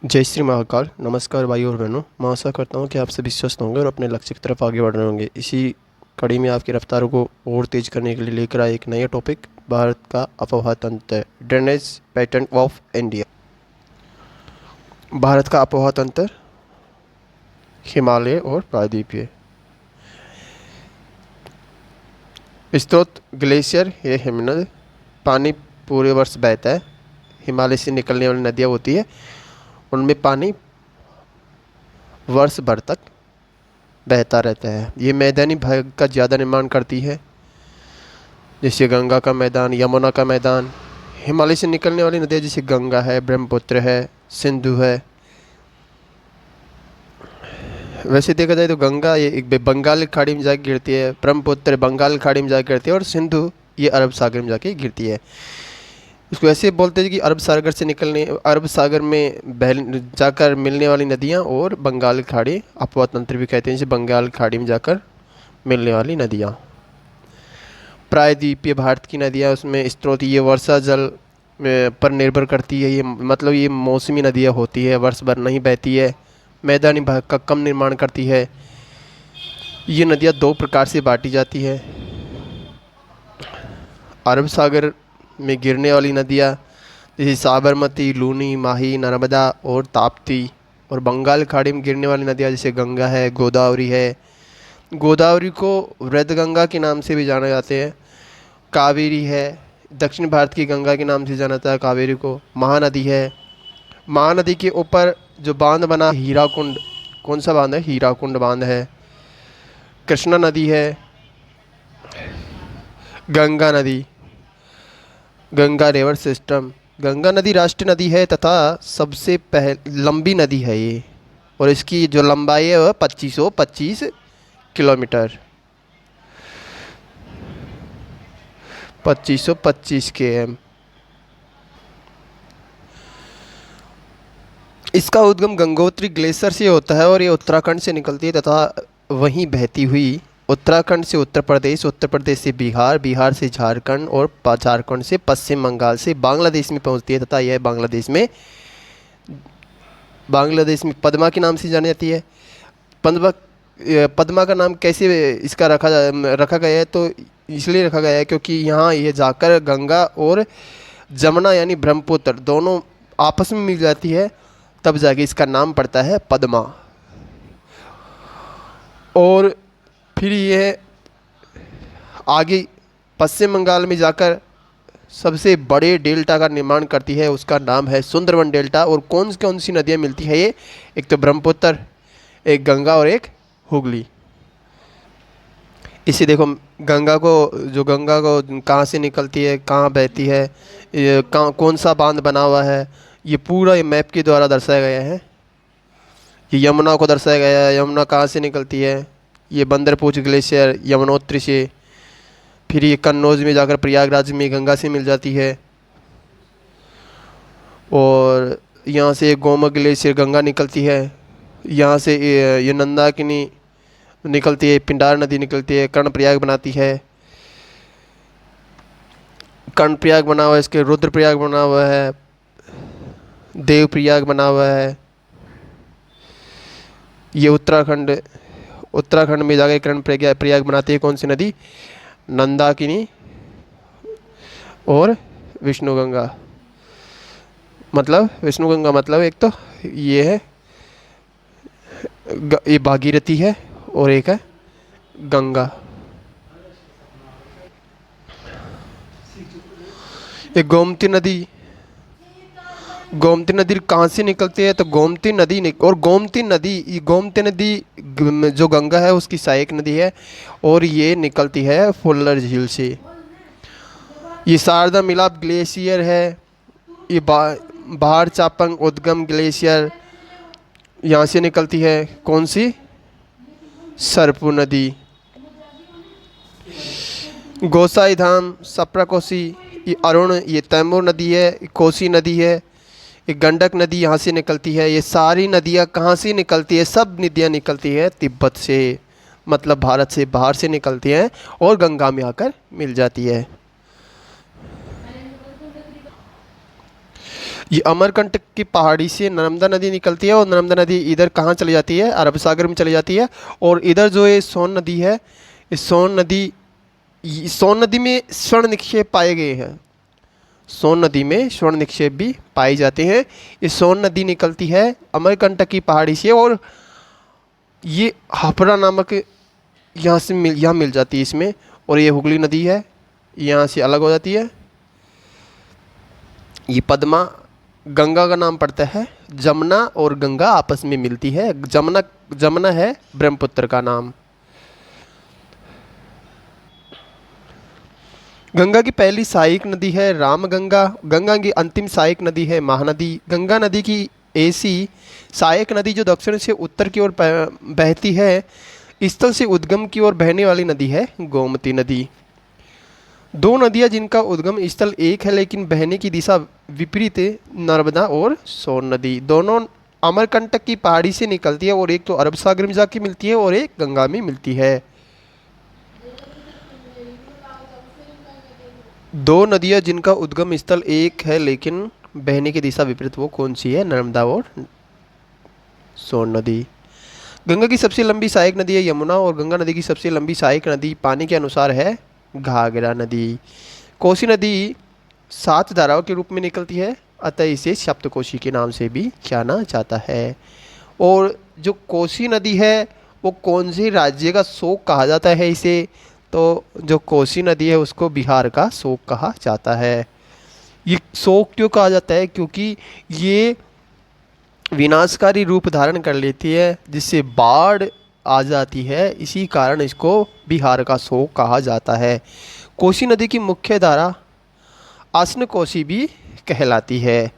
जय श्री महाकाल। नमस्कार भाई और बहनों, मैं आशा करता हूँ कि आप सभी स्वस्थ होंगे और अपने लक्ष्य की तरफ आगे बढ़ रहे होंगे। इसी कड़ी में आपकी रफ्तार को और तेज करने के लिए लेकर आए एक नया टॉपिक, भारत का आबोहवा तंत्र, drainage pattern of India. Bharat का आबोहवा तंत्र हिमालय और प्रायद्वीपीय। स्रोत ग्लेशियर या हिमनद। पानी पूरे वर्ष बहता है। हिमालय से निकलने वाली नदियाँ होती है, उनमें पानी वर्ष भर तक बहता रहता है। ये मैदानी भाग का ज़्यादा निर्माण करती है, जैसे गंगा का मैदान, यमुना का मैदान। हिमालय से निकलने वाली नदियाँ जैसे गंगा है, ब्रह्मपुत्र है, सिंधु है। वैसे देखा जाए तो गंगा ये एक बंगाल की खाड़ी में जाके गिरती है, ब्रह्मपुत्र बंगाल की खाड़ी में जाके गिरती है और सिंधु ये अरब सागर में जाके गिरती है। इसको ऐसे बोलते हैं कि अरब सागर में बह जाकर मिलने वाली नदियाँ और बंगाल की खाड़ी आबोहवा तंत्र भी कहते हैं, जैसे बंगाल की खाड़ी में जाकर मिलने वाली नदियाँ। प्रायद्वीपीय भारत की नदियाँ, उसमें स्रोत ये वर्षा जल पर निर्भर करती है। ये मतलब ये मौसमी नदियाँ होती है, वर्ष भर नहीं बहती है, मैदानी भाग का कम निर्माण करती है। ये नदियाँ दो प्रकार से बांटी जाती है। अरब सागर में गिरने वाली नदियाँ जैसे साबरमती, लूनी, माही, नर्मदा और ताप्ती, और बंगाल खाड़ी में गिरने वाली नदियाँ जैसे गंगा है, गोदावरी है। गोदावरी को वृद्धगंगा के नाम से भी जाना जाते हैं। कावेरी है, दक्षिण भारत की गंगा के नाम से जाना जाता है कावेरी को। महानदी है। महानदी के ऊपर जो बांध बना, हीराकुंड, कौन सा बांध है? हीराकुंड बांध है। कृष्णा नदी है। गंगा नदी, गंगा रिवर सिस्टम। गंगा नदी राष्ट्रीय नदी है तथा सबसे लंबी नदी है ये, और इसकी जो लंबाई है वह 2525 किलोमीटर, 2525 km। इसका उद्गम गंगोत्री ग्लेशियर से होता है और ये उत्तराखंड से निकलती है तथा वहीं बहती हुई उत्तराखंड से उत्तर प्रदेश, उत्तर प्रदेश से बिहार, बिहार से झारखंड और झारखंड से पश्चिम बंगाल से बांग्लादेश में पहुंचती है तथा यह बांग्लादेश में पद्मा के नाम से जानी जाती है। पद्मा पद्मा का नाम कैसे इसका रखा गया है, तो इसलिए रखा गया है क्योंकि यहाँ ये जाकर गंगा और जमुना यानी ब्रह्मपुत्र दोनों आपस में मिल जाती है, तब जाके इसका नाम पड़ता है पद्मा। और फिर ये आगे पश्चिम बंगाल में जाकर सबसे बड़े डेल्टा का निर्माण करती है, उसका नाम है सुंदरवन डेल्टा। और कौन सी नदियाँ मिलती है ये? एक तो ब्रह्मपुत्र, एक गंगा और एक हुगली। इसे देखो, गंगा को कहाँ से निकलती है, कहाँ बहती है, ये कहाँ कौन सा बांध बना हुआ है, ये पूरा ये मैप के द्वारा दर्शाया गया है। ये यमुना को दर्शाया गया है, यमुना कहाँ से निकलती है, ये बंदरपूछ ग्लेशियर यमुनोत्री से। फिर ये कन्नौज में जाकर प्रयागराज में गंगा से मिल जाती है, और यहाँ से गोमक ग्लेशियर गंगा निकलती है। यहाँ से ये नंदाकिनी निकलती है, पिंडार नदी निकलती है, कर्णप्रयाग बनाती है। कर्णप्रयाग बना हुआ है, इसके रुद्रप्रयाग बना हुआ है, देवप्रयाग बना हुआ है। ये उत्तराखंड में जाकर कर्णप्रयाग बनाती है कौन सी नदी? नंदाकिनी और विष्णुगंगा। मतलब एक तो ये है ये भागीरथी है और एक है गंगा। ये गोमती नदी कहाँ से निकलती है? तो गोमती नदी जो गंगा है उसकी सहायक नदी है, और ये निकलती है फुल्लर झील से। ये शारदा मिलाप ग्लेशियर है। ये बाहर चापंग उद्गम ग्लेशियर यहाँ से निकलती है, कौन सी? सरपू नदी। गोसाई धाम, सप्राकोसी, ये अरुण, ये तैमूर नदी है, कोसी नदी है, ये गंडक नदी यहाँ से निकलती है। ये सारी नदियाँ कहाँ से निकलती है? सब नदियाँ निकलती है तिब्बत से, मतलब भारत से बाहर से निकलती हैं और गंगा में आकर मिल जाती है। ये अमरकंटक की पहाड़ी से नर्मदा नदी निकलती है और नर्मदा नदी इधर कहाँ चली जाती है, अरब सागर में चली जाती है। और इधर जो ये सोन नदी है, इस सोन नदी में स्वर्ण निक्षेप पाए गए हैं। सोन नदी में स्वर्ण निक्षेप भी पाए जाते हैं। ये सोन नदी निकलती है अमरकंटक की पहाड़ी से और ये हापरा नामक यहाँ मिल जाती है इसमें। और ये हुगली नदी है, यहाँ से अलग हो जाती है। ये पद्मा, गंगा का नाम पड़ता है। जमुना और गंगा आपस में मिलती है। जमुना है ब्रह्मपुत्र का नाम। गंगा की पहली सहायक नदी है रामगंगा। गंगा की अंतिम सहायक नदी है महानदी। गंगा नदी की ऐसी सहायक नदी जो दक्षिण से उत्तर की ओर बहती है। स्थल से उद्गम की ओर बहने वाली नदी है गोमती नदी। दो नदियां जिनका उद्गम स्थल एक है लेकिन बहने की दिशा विपरीत है, नर्मदा और सोन नदी। दोनों अमरकंटक की पहाड़ी से निकलती है और एक तो अरब सागर में जाके मिलती है और एक गंगा में मिलती है। दो नदियां जिनका उद्गम स्थल एक है लेकिन बहने की दिशा विपरीत, वो कौन सी है? नर्मदा और सोन नदी। गंगा की सबसे लंबी सहायक नदी है यमुना और गंगा नदी की सबसे लंबी सहायक नदी पानी के अनुसार है घाघरा नदी। कोसी नदी 7 धाराओं के रूप में निकलती है, अतः इसे सप्तकोशी के नाम से भी जाना जाता है। और जो कोसी नदी है वो कौन से राज्य का शोक कहा जाता है इसे? तो जो कोसी नदी है उसको बिहार का शोक कहा जाता है। ये शोक क्यों कहा जाता है? क्योंकि ये विनाशकारी रूप धारण कर लेती है जिससे बाढ़ आ जाती है, इसी कारण इसको बिहार का शोक कहा जाता है। कोसी नदी की मुख्य धारा आसन कोसी भी कहलाती है।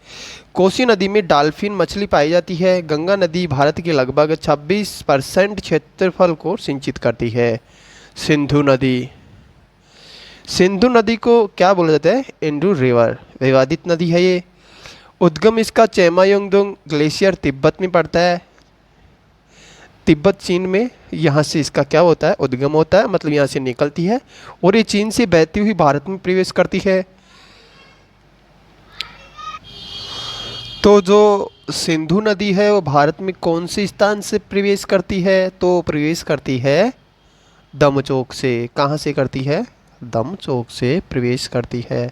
कोसी नदी में डॉल्फिन मछली पाई जाती है। गंगा नदी भारत के लगभग 26% क्षेत्रफल को सिंचित करती है। सिंधु नदी, सिंधु नदी को क्या बोला जाता है? इंडू रिवर, विवादित नदी है ये। उद्गम इसका चेमायोंगडोंग ग्लेशियर तिब्बत में पड़ता है, तिब्बत चीन में। यहाँ से इसका क्या होता है? उद्गम होता है, मतलब यहाँ से निकलती है और ये चीन से बहती हुई भारत में प्रवेश करती है। तो जो सिंधु नदी है वो भारत में कौन से स्थान से प्रवेश करती है? तो प्रवेश करती है दमचौक से। कहाँ से करती है? दमचौक से प्रवेश करती है।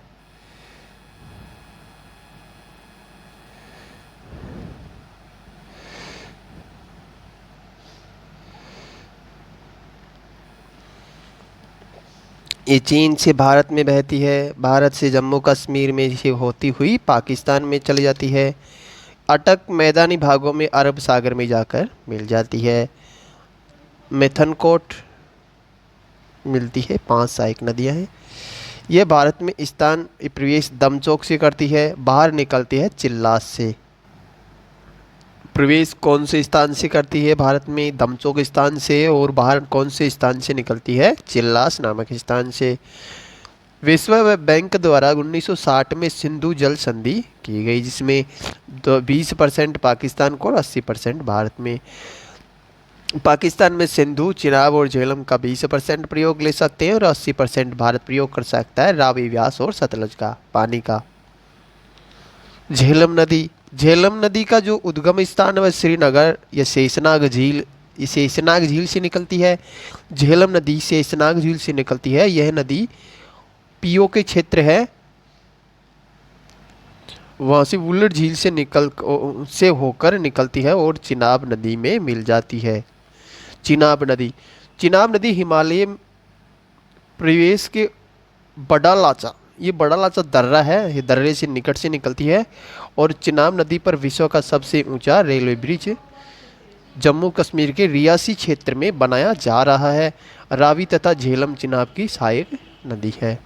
ये चीन से भारत में बहती है, भारत से जम्मू कश्मीर में से होती हुई पाकिस्तान में चली जाती है, अटक मैदानी भागों में अरब सागर में जाकर मिल जाती है। मेथनकोट मिलती है। 5 सहायक नदियां हैं। यह भारत में स्थान प्रवेश दमचौक से करती है, बाहर निकलती है चिल्लास से। प्रवेश कौन से स्थान से करती है भारत में? दमचौक स्थान से। और बाहर कौन से स्थान से निकलती है? चिल्लास नामक स्थान से। विश्व बैंक द्वारा 1960 में सिंधु जल संधि की गई जिसमें 20% पाकिस्तान को और 80% भारत में। पाकिस्तान में सिंधु, चिनाब और झेलम का 20% प्रयोग ले सकते हैं और 80% भारत प्रयोग कर सकता है रावी, व्यास और सतलज का पानी का। झेलम नदी, झेलम नदी का जो उद्गम स्थान है श्रीनगर या शेषनाग झील, ये शेषनाग झील से निकलती है। झेलम नदी शेषनाग झील से निकलती है। यह नदी पीओ के क्षेत्र है, वहाँ से वुलर झील से होकर निकलती है और चिनाब नदी में मिल जाती है। चिनाब नदी, चिनाब नदी हिमालय प्रवेश के बड़ा लाचा, ये बड़ा लाचा दर्रा है, ये दर्रे से निकट से निकलती है। और चिनाब नदी पर विश्व का सबसे ऊंचा रेलवे ब्रिज जम्मू कश्मीर के रियासी क्षेत्र में बनाया जा रहा है। रावी तथा झेलम चिनाब की सहायक नदी है।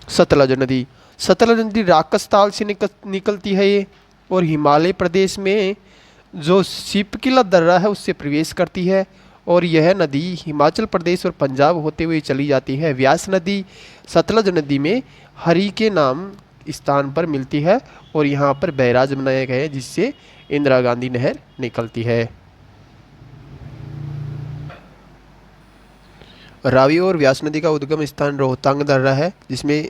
सतलज नदी, सतलज नदी राकस ताल से निकलती है ये और हिमालय प्रदेश में जो शिपकिला दर्रा है उससे प्रवेश करती है। और यह नदी हिमाचल प्रदेश और पंजाब होते हुए चली जाती है। व्यास नदी सतलज नदी में हरी के नाम स्थान पर मिलती है और यहाँ पर बैराज बनाए गए हैं जिससे इंदिरा गांधी नहर निकलती है। रावी और व्यास नदी का उद्गम स्थान रोहतांग दर्रा है जिसमें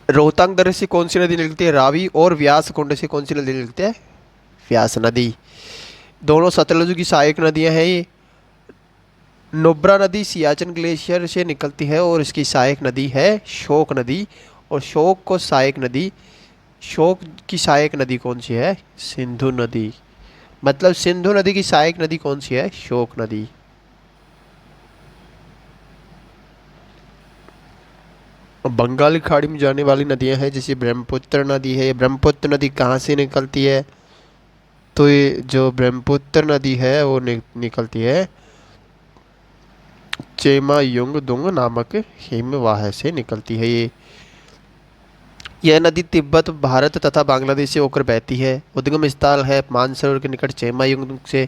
रोहतांग दर्रे से कौन सी नदी निकलती है? रावी। और व्यास कुंड से कौन सी नदी निकलती है? व्यास नदी। दोनों सतलुज की सहायक नदियां हैं ये। नुब्रा नदी सियाचिन ग्लेशियर से निकलती है और इसकी सहायक नदी है शोक नदी। और शोक को सहायक नदी, शोक की सहायक नदी कौन सी है? सिंधु नदी। मतलब सिंधु नदी की सहायक नदी कौन सी है? शोक नदी। बंगाल की खाड़ी में जाने वाली नदियां हैं जैसे ब्रह्मपुत्र नदी है। ब्रह्मपुत्र नदी कहाँ से निकलती है? तो ये जो ब्रह्मपुत्र नदी है वो निकलती है चेमायुंगदुंग नामक हिमवाह से निकलती है ये। यह नदी तिब्बत, भारत तथा बांग्लादेश से होकर बहती है। उद्गम स्थल है मानसरोवर के निकट चेमायुंगदुंग से।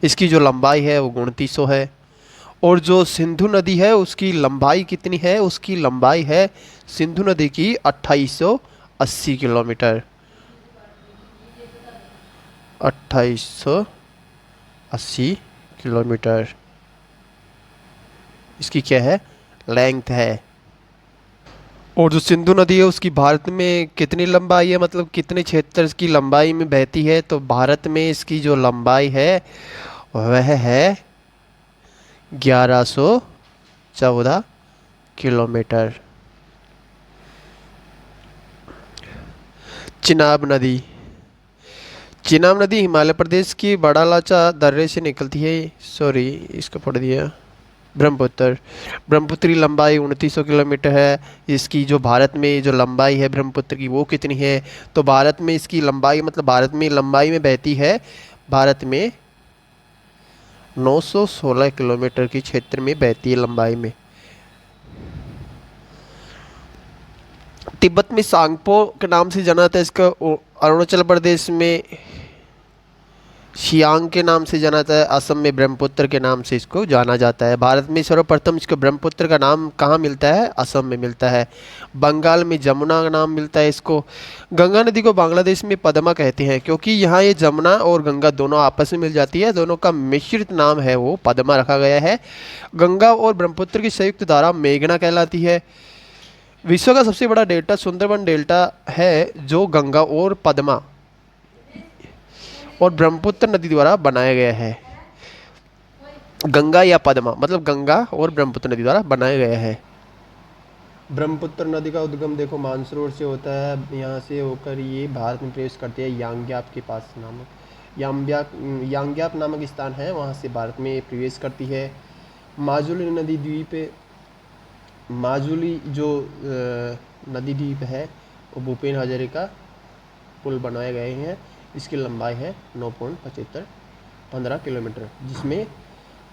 इसकी जो लंबाई है वो 2900 है। और जो सिंधु नदी है उसकी लंबाई कितनी है? उसकी लंबाई है सिंधु नदी की 2880 किलोमीटर। 2880 किलोमीटर इसकी क्या है? लेंथ है। और जो सिंधु नदी है उसकी भारत में कितनी लंबाई है, मतलब कितने क्षेत्र की लंबाई में बहती है? तो भारत में इसकी जो लंबाई है वह है 1114 किलोमीटर। चिनाब नदी। चिनाब नदी हिमाचल प्रदेश की बड़ालाचा दर्रे से निकलती है। सॉरी, इसको पढ़ दिया। ब्रह्मपुत्र। ब्रह्मपुत्र की लंबाई 2900 किलोमीटर है। इसकी जो भारत में जो लंबाई है ब्रह्मपुत्र की वो कितनी है? तो भारत में इसकी लंबाई, मतलब भारत में लंबाई में बहती है, भारत में 916 किलोमीटर की क्षेत्र में बहती है लंबाई में। तिब्बत में सांगपो के नाम से जाना जाता है इसका। अरुणाचल प्रदेश में शियांग के नाम से जाना जाता है। असम में ब्रह्मपुत्र के नाम से इसको जाना जाता है। भारत में सर्वप्रथम इसको ब्रह्मपुत्र का नाम कहाँ मिलता है? असम में मिलता है। बंगाल में जमुना का नाम मिलता है इसको। गंगा नदी को बांग्लादेश में पद्मा कहते हैं क्योंकि यहाँ ये जमुना और गंगा दोनों आपस में मिल जाती है। दोनों का मिश्रित नाम है वो पद्मा रखा गया है। गंगा और ब्रह्मपुत्र की संयुक्त धारा मेघना कहलाती है। विश्व का सबसे बड़ा डेल्टा सुंदरबन डेल्टा है जो गंगा और पद्मा और ब्रह्मपुत्र नदी द्वारा बनाया गया है। गंगा या पद्मा मतलब गंगा और ब्रह्मपुत्र नदी द्वारा बनाया गया है। ब्रह्मपुत्र नदी का उद्गम देखो मानसरोवर से होता है। यहाँ से होकर ये भारत में प्रवेश करती है यांग्याप के पास नामक यांग्याप नामक स्थान है, वहाँ से भारत में प्रवेश करती है। माजुली नदी द्वीप, माजुली जो नदी द्वीप है वो भूपेन हजारिका पुल बनाए गए हैं। इसकी लंबाई है 9.75 किलोमीटर, जिसमें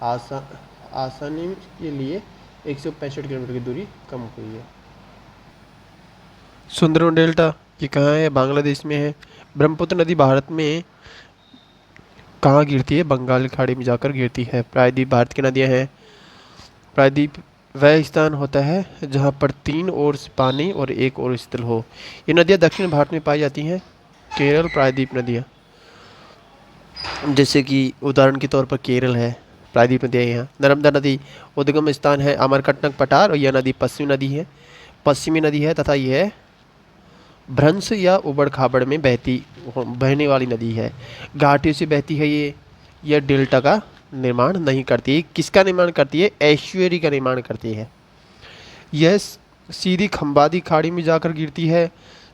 आसानी के लिए 165 किलोमीटर की दूरी कम हुई है। सुंदरबन डेल्टा ये कहाँ है? बांग्लादेश में है। ब्रह्मपुत्र नदी भारत में कहाँ गिरती है? बंगाल की खाड़ी में जाकर गिरती है। प्रायद्वीप भारत की नदियाँ हैं। प्रायद्वीप वह स्थान होता है जहाँ पर 3 ओर से पानी और 1 ओर स्थल हो। ये नदियाँ दक्षिण भारत में पाई जाती हैं। केरल प्रायद्वीप नदियाँ, जैसे कि उदाहरण के तौर पर केरल है, प्रायद्वीप नदियाँ यहाँ। नर्मदा नदी उद्गम स्थान है अमरकंटक पठार और यह नदी पश्चिमी नदी है तथा यह भ्रंश या उबड़ खाबड़ में बहने वाली नदी है। घाटियों से बहती है ये। यह डेल्टा का निर्माण नहीं करती। किसका निर्माण करती है? एस्चुअरी का निर्माण करती है। यह सीधी खंबाती खाड़ी में जाकर गिरती है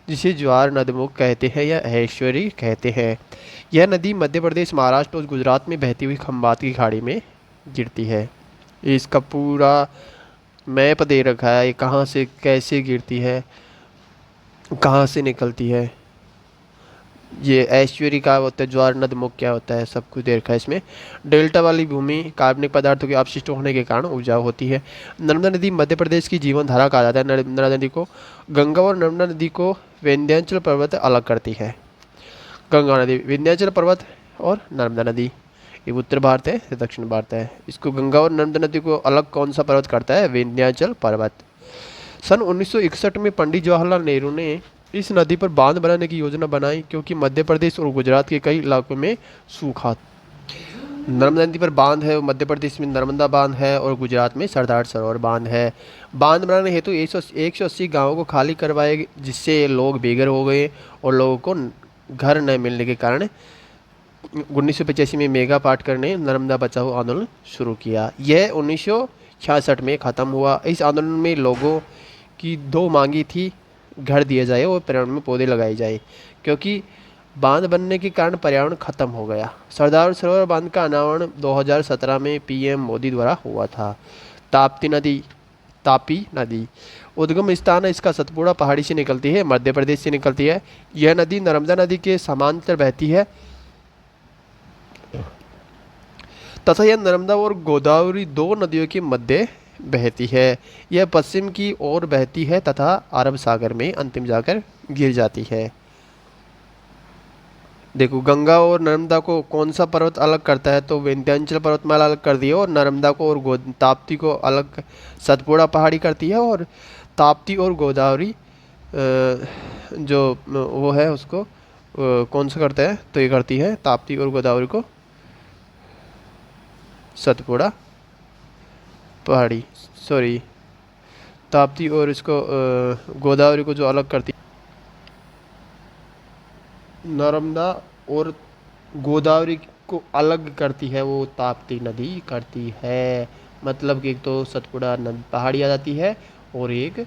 जिसे ज्वार नदमुख कहते हैं या एस्चुअरी कहते हैं। यह नदी मध्य प्रदेश, महाराष्ट्र और गुजरात में बहती हुई खंबाती की खाड़ी में गिरती है। इसका पूरा मैप दे रखा है, ये कहाँ से कैसे गिरती है, कहाँ से निकलती है। ये एस्चुअरी क्या होता है, ज्वार नदमुख क्या होता है, सब कुछ दे रखा है इसमें। डेल्टा वाली भूमि कार्बनिक पदार्थों के अपशिष्ट होने के कारण उपजाऊ होती है। नर्मदा नदी मध्य प्रदेश की जीवन धारा कहा जाता है। नर्मदा नदी को गंगा और नर्मदा नदी को विंध्याचल पर्वत अलग करती है। गंगा नदी, विंध्याचल पर्वत और नर्मदा नदी, ये उत्तर भारत है, ये दक्षिण भारत है। इसको गंगा और नर्मदा नदी को अलग कौन सा पर्वत करता है? विंध्याचल पर्वत। सन 1961 में पंडित जवाहरलाल नेहरू ने इस नदी पर बांध बनाने की योजना बनाई क्योंकि मध्य प्रदेश और गुजरात के कई इलाकों में सूखा नर्मदा नदी पर बांध है, मध्य प्रदेश में नर्मदा बांध है और गुजरात में सरदार सरोवर बांध है। बांध बनाने हेतु 180 गांवों को खाली करवाए, जिससे लोग बेघर हो गए और लोगों को घर न मिलने के कारण 1985 में मेगा पाटकर ने नर्मदा बचाओ आंदोलन शुरू किया। यह 1966 में ख़त्म हुआ। इस आंदोलन में लोगों की दो मांगी थी, घर दिए जाए और पर्यावरण में पौधे लगाए जाए, क्योंकि बांध बनने के कारण पर्यावरण खत्म हो गया। सरदार सरोवर बांध का अनावरण 2017 में पीएम मोदी द्वारा हुआ था। तापी नदी उद्गम स्थान है इसका सतपुड़ा पहाड़ी से निकलती है, मध्य प्रदेश से निकलती है। यह नदी नर्मदा नदी के समांतर बहती है तथा यह नर्मदा और गोदावरी दो नदियों के मध्य बहती है। यह पश्चिम की ओर बहती है तथा अरब सागर में अंतिम जाकर गिर जाती है। देखो, गंगा और नर्मदा को कौन सा पर्वत अलग करता है, तो विंध्याचल पर्वतमाला अलग कर दी है, और नर्मदा को और ताप्ती को अलग सतपुड़ा पहाड़ी करती है, और ताप्ती और गोदावरी जो वो है उसको कौन सा करता है, तो ये करती है ताप्ती और गोदावरी को सतपुड़ा पहाड़ी, सॉरी ताप्ती और इसको गोदावरी को जो अलग करती, नर्मदा और गोदावरी को अलग करती है वो ताप्ती नदी करती है। मतलब कि एक तो सतपुड़ा नदी पहाड़ी आ जाती है और एक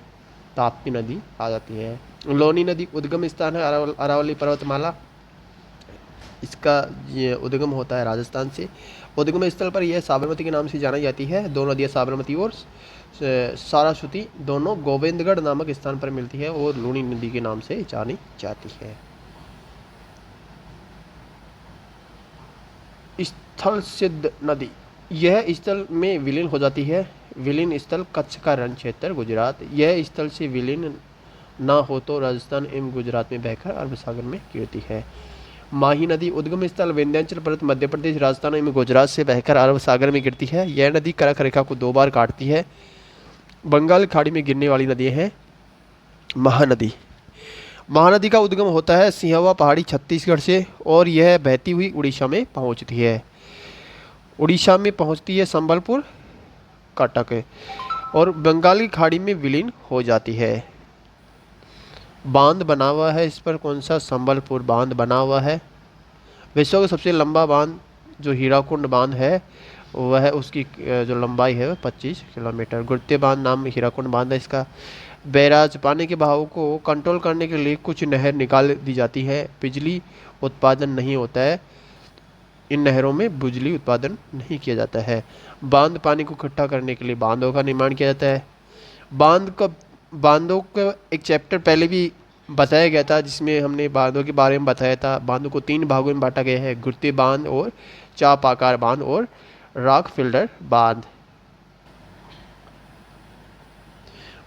ताप्ती नदी आ जाती है। लोनी नदी उद्गम स्थान है अरावली पर्वतमाला, इसका ये उद्गम होता है राजस्थान से। उद्गम स्थल पर यह साबरमती के नाम से जानी जाती है। दो नदियाँ साबरमती और सारास्वती दोनों गोविंदगढ़ नामक स्थान पर मिलती है और लूनी नदी के नाम से जानी जाती है। स्थल सिद्ध नदी यह स्थल में विलीन हो जाती है। विलीन स्थल कच्छ का रण क्षेत्र गुजरात। यह स्थल से विलीन ना हो तो राजस्थान एवं गुजरात में बहकर अरब सागर में गिरती है। माही नदी उद्गम स्थल विंध्याचल पर्वत मध्य प्रदेश राजस्थान एवं गुजरात से बहकर अरब सागर में गिरती है। यह नदी कर्क रेखा को 2 बार काटती है। बंगाल खाड़ी में गिरने वाली नदी है महानदी। महानदी का उद्गम होता है सिंहवा पहाड़ी छत्तीसगढ़ से और यह बहती हुई उड़ीसा में पहुंचती है। उड़ीसा में पहुंचती है संबलपुर कटक और बंगाली खाड़ी में विलीन हो जाती है। बांध बना हुआ है इस पर कौन सा, संबलपुर बांध बना हुआ है। विश्व का सबसे लंबा बांध जो हीराकुंड बांध है वह उसकी जो लंबाई है वह 25 किलोमीटर। गुर्ते बांध नाम हीराकुंड बांध है इसका। बैराज पानी के बहाव को कंट्रोल करने के लिए कुछ नहर निकाल दी जाती है। बिजली उत्पादन नहीं होता है, इन नहरों में बिजली उत्पादन नहीं किया जाता है। बांध पानी को इकट्ठा करने के लिए बांधों का निर्माण किया जाता है। बांधों का एक चैप्टर पहले भी बताया गया था जिसमें हमने बांधों के बारे में बताया था। बांधों को 3 भागों में बांटा गया है, गुर्ते बांध और चाप आकार बांध और रॉक फिल्टर बांध।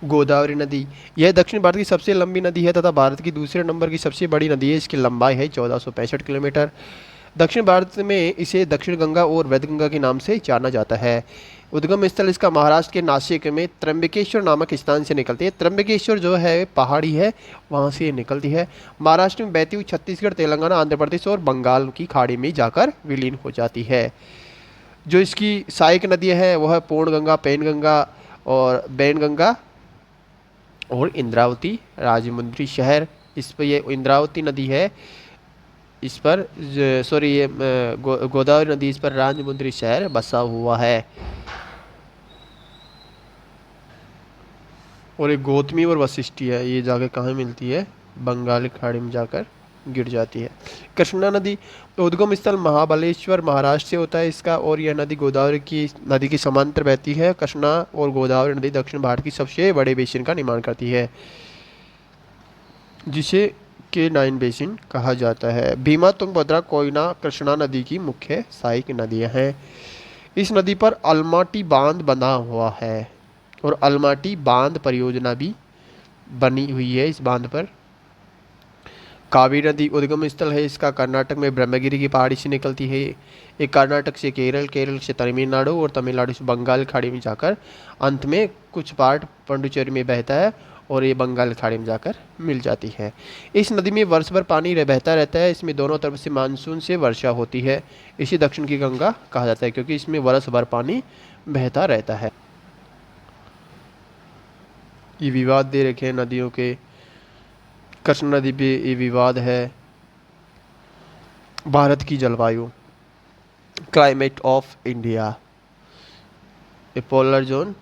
गोदावरी नदी यह दक्षिण भारत की सबसे लंबी नदी है तथा भारत की दूसरे नंबर की सबसे बड़ी नदी है। इसकी लंबाई है 1465 किलोमीटर। दक्षिण भारत में इसे दक्षिण गंगा और वैदगंगा के नाम से जाना जाता है। उद्गम स्थल इसका महाराष्ट्र के नासिक में त्र्यंबकेश्वर नामक स्थान से निकलती है। त्र्यंबकेश्वर जो है पहाड़ी है, वहाँ से निकलती है। महाराष्ट्र में बहती हुई छत्तीसगढ़, तेलंगाना, आंध्र प्रदेश और बंगाल की खाड़ी में जाकर विलीन हो जाती है। जो इसकी सहायक नदियाँ हैं वह पूर्णगंगा, पैनगंगा और बैनगंगा और इंद्रावती। राजमुंद्री शहर, इस पर ये इंद्रावती नदी है, इस पर सॉरी ये गोदावरी नदी, इस पर राजमुंद्री शहर बसा हुआ है। और एक गौतमी और वशिष्ठी है, ये जाकर कहाँ मिलती है, बंगाल की खाड़ी में जाकर गिर जाती है। कृष्णा नदी उद्गम स्थल महाबलेश्वर महाराष्ट्र से होता है इसका और यह नदी गोदावरी की नदी की समांतर बहती है। कृष्णा और गोदावरी नदी दक्षिण भारत की सबसे बड़े बेसिन का निर्माण करती है जिसे K9 बेसिन कहा जाता है। भीमा, तुंगभद्रा, कोयना, कृष्णा नदी की मुख्य सहायक नदियां हैं। इस नदी पर अलमाटी बांध बना हुआ है और अलमाटी बांध परियोजना भी बनी हुई है इस बांध पर। कावेरी नदी उद्गम स्थल है इसका कर्नाटक में ब्रह्मगिरी की पहाड़ी से निकलती है। ये कर्नाटक से केरल, केरल से तमिलनाडु और तमिलनाडु से बंगाल खाड़ी में जाकर अंत में कुछ पार्ट पुडुचेरी में बहता है और ये बंगाल खाड़ी में जाकर मिल जाती है। इस नदी में वर्ष भर पानी बहता रहता है। इसमें दोनों तरफ से मानसून से वर्षा होती है। इसे दक्षिण की गंगा कहा जाता है क्योंकि इसमें वर्ष भर पानी बहता रहता है। ये विवाद दे रखे हैं नदियों के। कृष्ण नदी पे ये विवाद है। भारत की जलवायु, क्लाइमेट ऑफ इंडिया, ये पोलर जोन,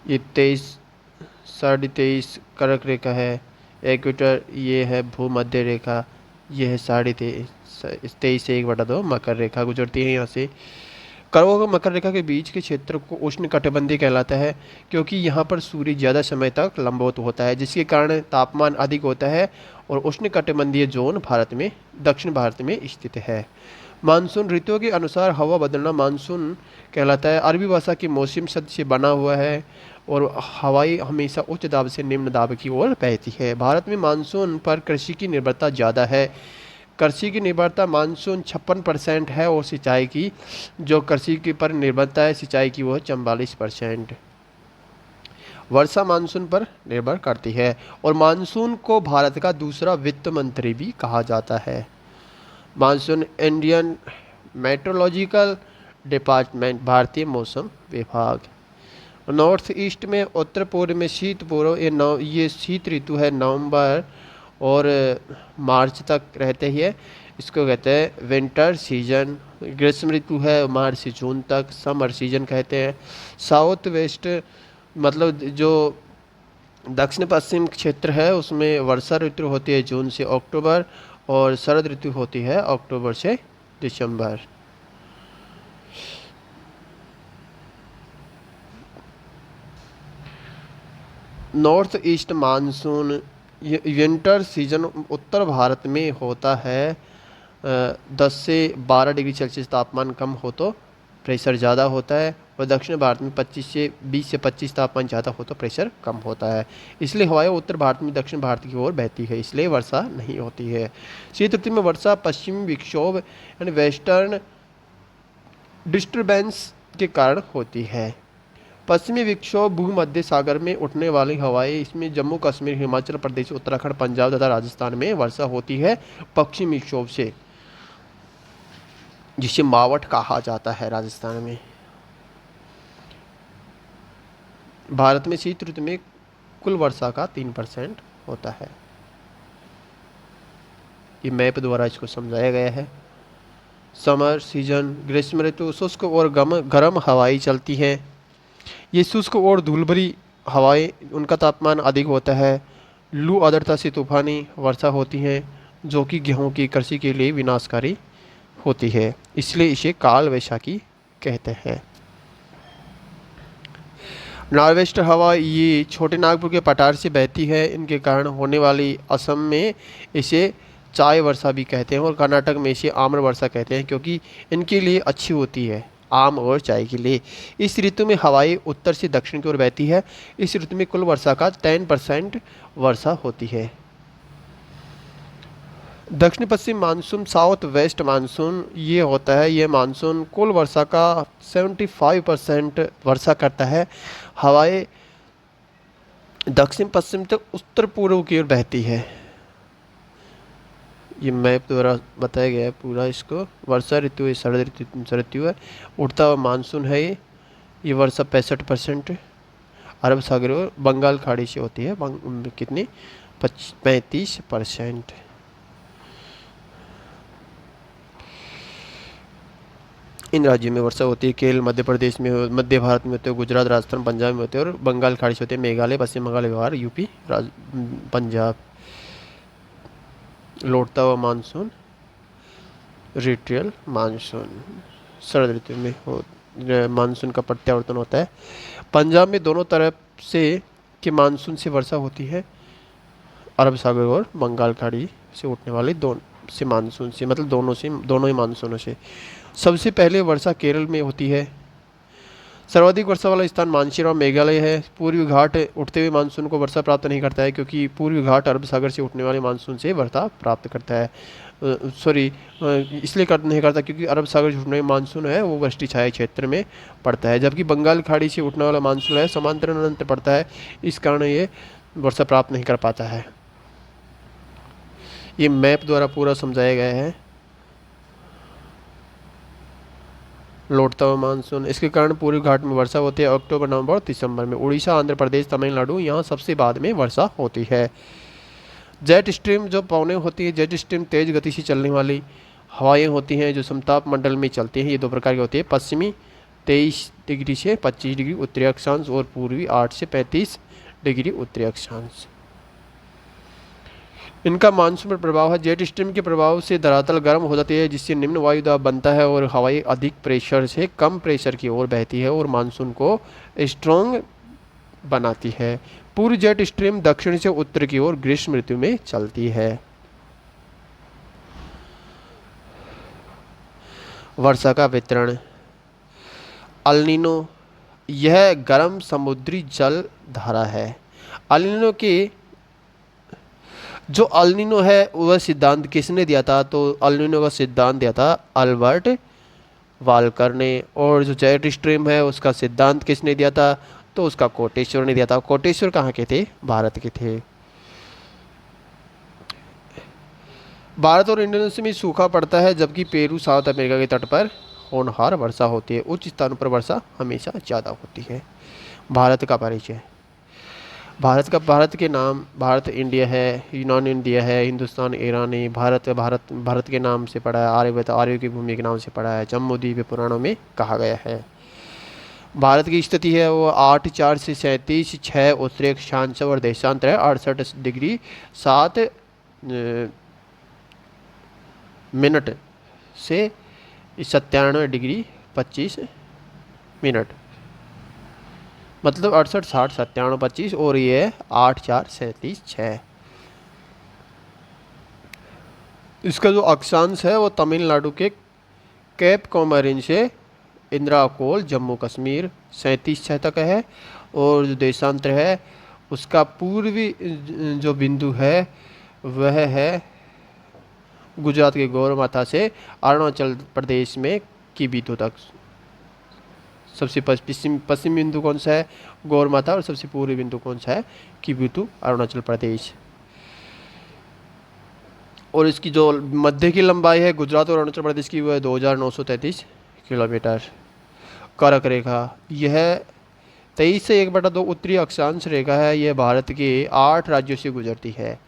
ये 23-23.5 कर्क रेखा है। इक्वेटर ये है भूमध्य रेखा, ये है 23.5 से 1/2 मकर रेखा गुजरती है यहाँ से। कर्कों और मकर रेखा के बीच के क्षेत्र को उष्णकटिबंधीय कहलाता है क्योंकि यहाँ पर सूर्य ज़्यादा समय तक लंबवत होता है, जिसके कारण तापमान अधिक होता है और उष्णकटिबंधीय जोन भारत में, दक्षिण भारत में स्थित है। मानसून ऋतुओं के अनुसार हवा बदलना मानसून कहलाता है। अरबी भाषा के मौसम शब्द से बना हुआ है और हवाई हमेशा उच्च दाब से निम्न दाब की ओर बहती है। भारत में मानसून पर कृषि की निर्भरता ज़्यादा है। कृषि की निर्भरता मानसून 56% है और सिंचाई की, जो कृषि के पर निर्भरता है सिंचाई की, वो 44%। वर्षा मानसून पर निर्भर करती है और मानसून को भारत का दूसरा वित्त मंत्री भी कहा जाता है। मानसून इंडियन मेट्रोलॉजिकल डिपार्टमेंट, भारतीय मौसम विभाग। नॉर्थ ईस्ट में, उत्तर पूर्व में शीत पूर्व, ये शीत ऋतु है, नवंबर और मार्च तक रहते ही है। इसको कहते हैं विंटर सीजन। ग्रीष्म ऋतु है मार्च से जून तक, समर सीजन कहते हैं। साउथ वेस्ट मतलब जो दक्षिण पश्चिम क्षेत्र है उसमें वर्षा ऋतु होती है जून से अक्टूबर और शरद ऋतु होती है अक्टूबर से दिसंबर। North east monsoon winter season उत्तर भारत में होता है। 10 से 12 डिग्री सेल्सियस तापमान कम हो तो प्रेशर ज़्यादा होता है और दक्षिण भारत में 20 से 25 तापमान ज़्यादा हो तो प्रेशर कम होता है। इसलिए हवाएं उत्तर भारत में दक्षिण भारत की ओर बहती है, इसलिए वर्षा नहीं होती है। शीत ऋतु में वर्षा पश्चिमी विक्षोभ यानी वेस्टर्न डिस्टर्बेंस के कारण होती है। पश्चिमी विक्षोभ भूमध्य सागर में उठने वाली हवाएं, इसमें जम्मू कश्मीर, हिमाचल प्रदेश, उत्तराखंड, पंजाब तथा राजस्थान में वर्षा होती है पश्चिमी विक्षोभ से, जिसे मावठ कहा जाता है राजस्थान में। भारत में शीत ऋतु में कुल वर्षा का 3% होता है। ये मैप द्वारा इसको समझाया गया है। समर सीजन, ग्रीष्म ऋतु शुष्क और गर्म हवाएं चलती हैं। ये शुष्क और धूल भरी हवाएं, उनका तापमान अधिक होता है। लू आर्द्रता से तूफानी वर्षा होती है जो कि गेहूं की कृषि के लिए विनाशकारी होती है, इसलिए इसे काल वैशाखी कहते हैं। नॉर्वेस्टर हवा ये छोटे नागपुर के पठार से बहती है। इनके कारण होने वाली असम में इसे चाय वर्षा भी कहते हैं और कर्नाटक में इसे आम्र वर्षा कहते हैं क्योंकि इनके लिए अच्छी होती है, आम और चाय के लिए। इस ऋतु में हवाएं उत्तर से दक्षिण की ओर बहती है। इस ऋतु में कुल वर्षा का 10% वर्षा होती है। दक्षिण पश्चिम मानसून, साउथ वेस्ट मानसून ये होता है। ये मानसून कुल वर्षा का 75% वर्षा करता है। हवाएं दक्षिण पश्चिम तक उत्तर पूर्व की ओर बहती है। ये मैप द्वारा बताया गया है पूरा इसको। वर्षा ऋतु है, शरद ऋतु है, उड़ता हुआ मानसून है। ये वर्षा 65% अरब सागर और बंगाल खाड़ी से होती है। कितनी? 35%। इन राज्यों में वर्षा होती है। केरल मध्य प्रदेश में, मध्य भारत में होते हैं, गुजरात, राजस्थान, पंजाब में होते हैं और बंगाल खाड़ी से होते हैं। मेघालय, पश्चिम बंगाल, बिहार, यूपी, पंजाब। लौटता हुआ मानसून, रिट्रियल मानसून, शरद ऋतु में मानसून का प्रत्यावर्तन होता है। पंजाब में दोनों तरफ से के मानसून से वर्षा होती है। अरब सागर और बंगाल खाड़ी से उठने वाले दोनों से मानसून से, मतलब दोनों ही मानसूनों से। सबसे पहले वर्षा केरल में होती है। सर्वाधिक वर्षा वाला स्थान मानसीराम मेघालय है। पूर्वी घाट उठते हुए मानसून को वर्षा प्राप्त नहीं करता है, क्योंकि पूर्वी घाट अरब सागर से उठने वाले मानसून से वर्षा प्राप्त करता है। सॉरी, इसलिए नहीं करता क्योंकि अरब सागर से उठने वाला मानसून है वो वृष्टि छाया क्षेत्र में पड़ता है, जबकि बंगाल खाड़ी से उठने वाला मानसून है समांतर अनंत पड़ता है, इस कारण ये वर्षा प्राप्त नहीं कर पाता है। ये मैप द्वारा पूरा समझाया गया है। लौटता हुआ मानसून, इसके कारण पूर्वी घाट में वर्षा होती है अक्टूबर, नवंबर और दिसंबर में। उड़ीसा, आंध्र प्रदेश, तमिलनाडु यहाँ सबसे बाद में वर्षा होती है। जेट स्ट्रीम जो पवनें होती है, जेट स्ट्रीम तेज गति से चलने वाली हवाएं होती हैं जो समताप मंडल में चलती हैं। ये दो प्रकार की होती है, पश्चिमी 23 डिग्री से 25 डिग्री उत्तरी अक्षांश और पूर्वी 8 से 35 डिग्री उत्तरी अक्षांश। इनका मानसून पर प्रभाव है। जेट स्ट्रीम के प्रभाव से धरातल गर्म हो जाती है, जिससे निम्न वायु दाब बनता है और हवाएं अधिक प्रेशर से कम प्रेशर की ओर बहती है और मानसून को स्ट्रॉन्ग बनाती है। पूर्व जेट स्ट्रीम दक्षिण से उत्तर की ओर ग्रीष्म ऋतु में चलती है। वर्षा का वितरण। अल नीनो, यह गर्म समुद्री जल धारा है। अल नीनो के जो अल नीनो है वह सिद्धांत किसने दिया था? तो अल नीनो का सिद्धांत दिया था अल्बर्ट वाल्कर ने। और जो जेट स्ट्रीम है उसका सिद्धांत किसने दिया था? तो उसका कोटेश्वर ने दिया था। कोटेश्वर कहाँ के थे? भारत के थे। भारत और इंडोनेशिया में सूखा पड़ता है, जबकि पेरू साउथ अमेरिका के तट पर होनहार वर्षा होती है। उच्च स्थानों पर वर्षा हमेशा ज़्यादा होती है। भारत का परिचय। भारत के नाम, भारत इंडिया है, यूनान इंडिया है, हिंदुस्तान ईरान है। भारत के नाम से पड़ा है। आर्यवत, आर्यों की भूमि के नाम से पड़ा है। जम्बूद्वीप पुराणों में कहा गया है। भारत की स्थिति है वो 8/4 से 37/6 उत्तरी अक्षांश और देशांतर है 68 डिग्री 7 मिनट से 97 डिग्री 25 मिनट, मतलब 68, 60, 97, 25 और ये 8/4, 37/6। इसका जो अक्षांश है वो तमिलनाडु के कैप कॉमरिन से इंद्राकोल जम्मू कश्मीर 37/6 तक है। और जो देशांतर है उसका पूर्वी जो बिंदु है वह है गुजरात के गौरमाथा से अरुणाचल प्रदेश में की बिंदु तक। सबसे पश्चिम बिंदु कौन सा है? गौरमाथा। और सबसे पूर्वी बिंदु कौन सा है? किबुतु, अरुणाचल प्रदेश। और इसकी जो मध्य की लंबाई है गुजरात और अरुणाचल प्रदेश की वह 2933 किलोमीटर। कर्क रेखा, यह 23 से 1/2 उत्तरी अक्षांश रेखा है। यह भारत के 8 राज्यों से गुजरती है।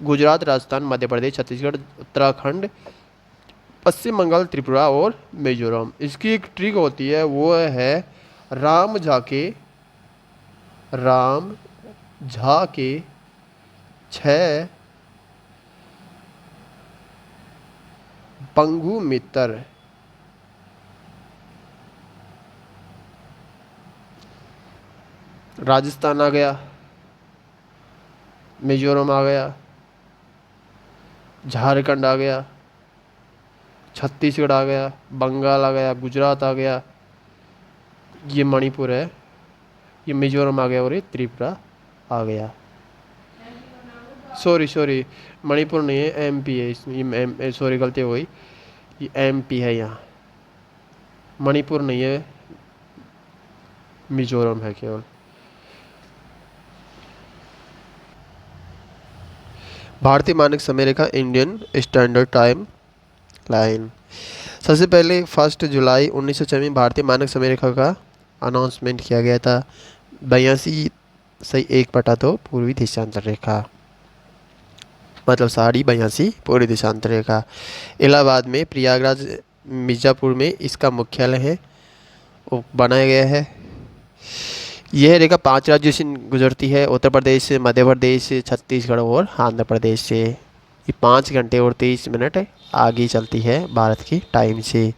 गुजरात, राजस्थान, मध्य प्रदेश, छत्तीसगढ़, उत्तराखंड, पश्चिम बंगाल, त्रिपुरा और मिजोरम। इसकी एक ट्रिक होती है वो है राम झा के 6 पंगु मित्र। राजस्थान आ गया, मिजोरम आ गया, झारखंड आ गया, छत्तीसगढ़ आ गया, बंगाल आ गया, गुजरात आ गया, ये मणिपुर है, ये मिजोरम आ गया और ये त्रिपुरा आ गया। सॉरी, मणिपुर नहीं है, एमपी है। ये सॉरी गलती हो गई, ये एमपी है। यहाँ मणिपुर नहीं है, मिजोरम है केवल। भारतीय मानक समय रेखा, इंडियन स्टैंडर्ड टाइम लाइन। सबसे पहले 1 जुलाई 1906 में भारतीय मानक समय रेखा का अनाउंसमेंट किया गया था। 82/1/2 पूर्वी देशांतर रेखा, मतलब 82 पूर्वी देशांतर रेखा। इलाहाबाद में, प्रयागराज, मिर्ज़ापुर में इसका मुख्यालय है, वो बनाया गया है। यह रेखा 5 राज्यों से गुजरती है, उत्तर प्रदेश से, मध्य प्रदेश से, छत्तीसगढ़ और आंध्र प्रदेश से। ये 5 घंटे और 23 मिनट आगे चलती है भारत की टाइम से।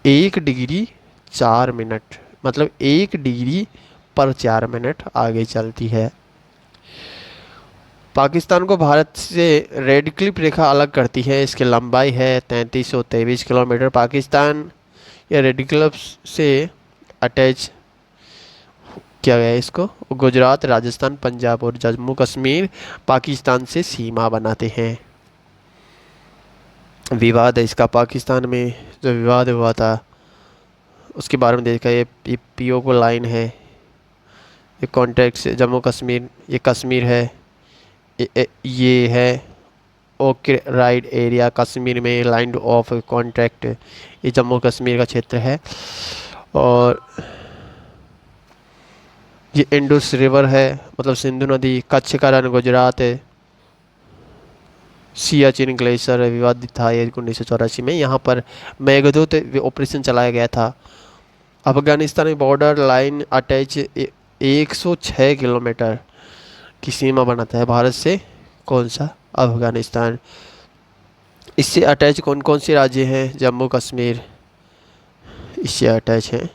1 डिग्री 4 मिनट, मतलब 1 डिग्री पर 4 मिनट आगे चलती है। पाकिस्तान को भारत से रेड क्लिप रेखा अलग करती है। इसकी लंबाई है 3323 किलोमीटर। पाकिस्तान या रेड क्लिप से अटैच किया गया है इसको। गुजरात, राजस्थान, पंजाब और जम्मू कश्मीर पाकिस्तान से सीमा बनाते हैं। विवाद है इसका, पाकिस्तान में जो विवाद हुआ था उसके बारे में देखा। ये पीओ को लाइन है, ये कॉन्ट्रैक्ट से जम्मू कश्मीर, ये कश्मीर है, ये है ओके राइड एरिया कश्मीर में लाइन ऑफ कॉन्ट्रैक्ट, ये जम्मू कश्मीर का क्षेत्र है। और ये इंडस रिवर है, मतलब सिंधु नदी। कच्छ का रण गुजरात है। सियाचिन ग्लेशियर विवादित था ये 1984 में। यहाँ पर मेघदूत ऑपरेशन चलाया गया था। अफगानिस्तान में बॉर्डर लाइन अटैच 106 किलोमीटर की सीमा बनाता है भारत से। कौन सा? अफगानिस्तान। इससे अटैच कौन कौन से राज्य हैं? जम्मू कश्मीर इससे अटैच हैं।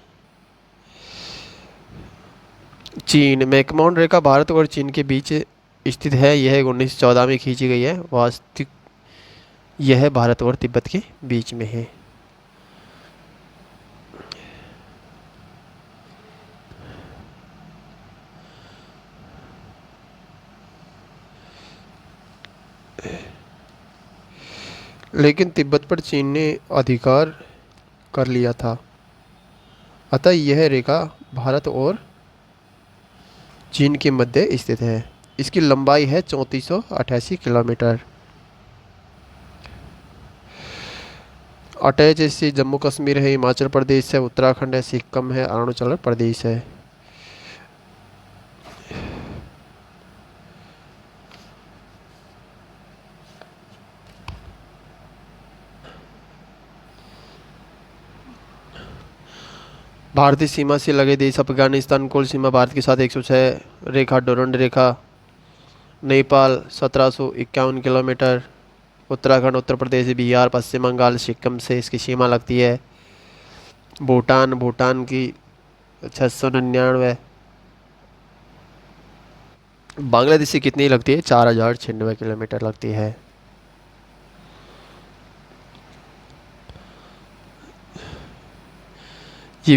चीन, मैकमोहन रेखा भारत और चीन के बीच स्थित है। यह 1914 में खींची गई है। वास्तविक यह भारत और तिब्बत के बीच में है। लेकिन तिब्बत पर चीन ने अधिकार कर लिया था, अतः यह रेखा भारत और चीन के मध्य स्थित है। इसकी लंबाई है 3488 किलोमीटर। अटैच इससे जम्मू कश्मीर है, हिमाचल प्रदेश है, उत्तराखंड है, सिक्किम है, अरुणाचल प्रदेश है। भारतीय सीमा से लगे देश अफगानिस्तान कुल सीमा भारत के साथ 106 रेखा डोरंड रेखा। नेपाल 1751 किलोमीटर। उत्तराखंड, उत्तर प्रदेश, बिहार, पश्चिम बंगाल, सिक्किम से इसकी सीमा लगती है। भूटान की 699। बांग्लादेश से कितनी लगती है? 4096 किलोमीटर लगती है। ये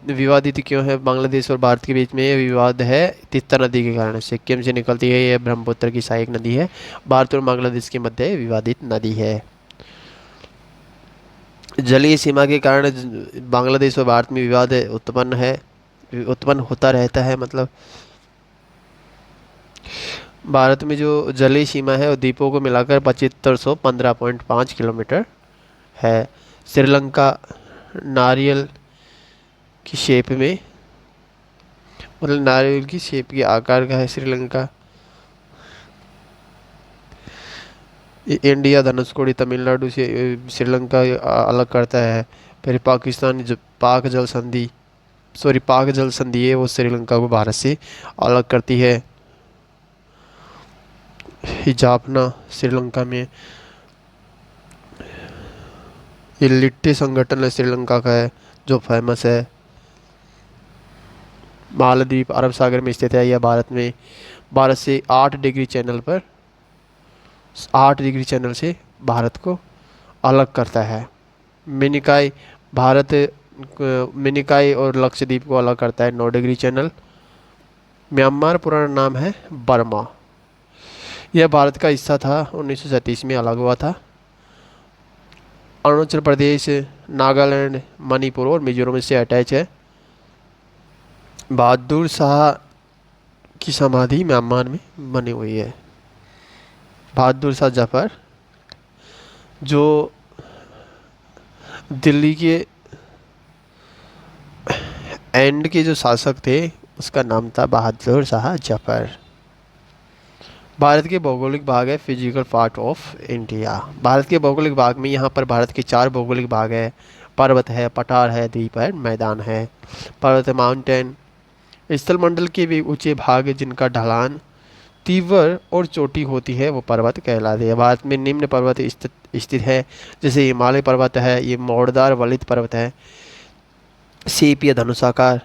विवादित क्यों है? बांग्लादेश और भारत के बीच में ये विवाद है तीस्ता नदी के कारण। सिक्किम से निकलती है, यह ब्रह्मपुत्र की सहायक नदी है। भारत और बांग्लादेश के मध्य विवादित नदी है। जलीय सीमा के कारण बांग्लादेश और भारत में विवाद उत्पन्न होता रहता है। मतलब भारत में जो जलीय सीमा है वो द्वीपों को मिलाकर 7515.5 किलोमीटर है। श्रीलंका नारियल की शेप में, मतलब नारियल की शेप के आकार का है श्रीलंका। इंडिया धनुषकोडी तमिलनाडु से श्रीलंका अलग करता है। फिर पाकिस्तान पाक जल संधि है वो श्रीलंका को भारत से अलग करती है। जाफना श्रीलंका में। ये लिट्टे संगठन है श्रीलंका का है जो फेमस है। मालदीव अरब सागर में स्थित है। यह भारत से 8 डिग्री चैनल से भारत को अलग करता है। मिनिकाई और लक्षद्वीप को अलग करता है 9 डिग्री चैनल। म्यांमार पुराना नाम है बर्मा। यह भारत का हिस्सा था, 1937 में अलग हुआ था। अरुणाचल प्रदेश, नागालैंड, मणिपुर और मिजोरम से अटैच है। बहादुर शाह की समाधि म्यांमार में बनी हुई है। बहादुर शाह जफर जो दिल्ली के एंड के जो शासक थे उसका नाम था बहादुर शाह जफर। भारत के भौगोलिक भाग है physical part of India. Bharat के भौगोलिक भाग में यहाँ पर भारत के 4 भौगोलिक भाग है। पर्वत है, पठार है, द्वीप है, मैदान है। पर्वत माउंटेन। स्थल मंडल के भी ऊंचे भाग जिनका ढलान तीव्र और चोटी होती है वो पर्वत कहलाते हैं। भारत में निम्न पर्वत स्थित है, जैसे हिमालय पर्वत है, ये मोड़दार वलित पर्वत है, सीप या धनुषाकार।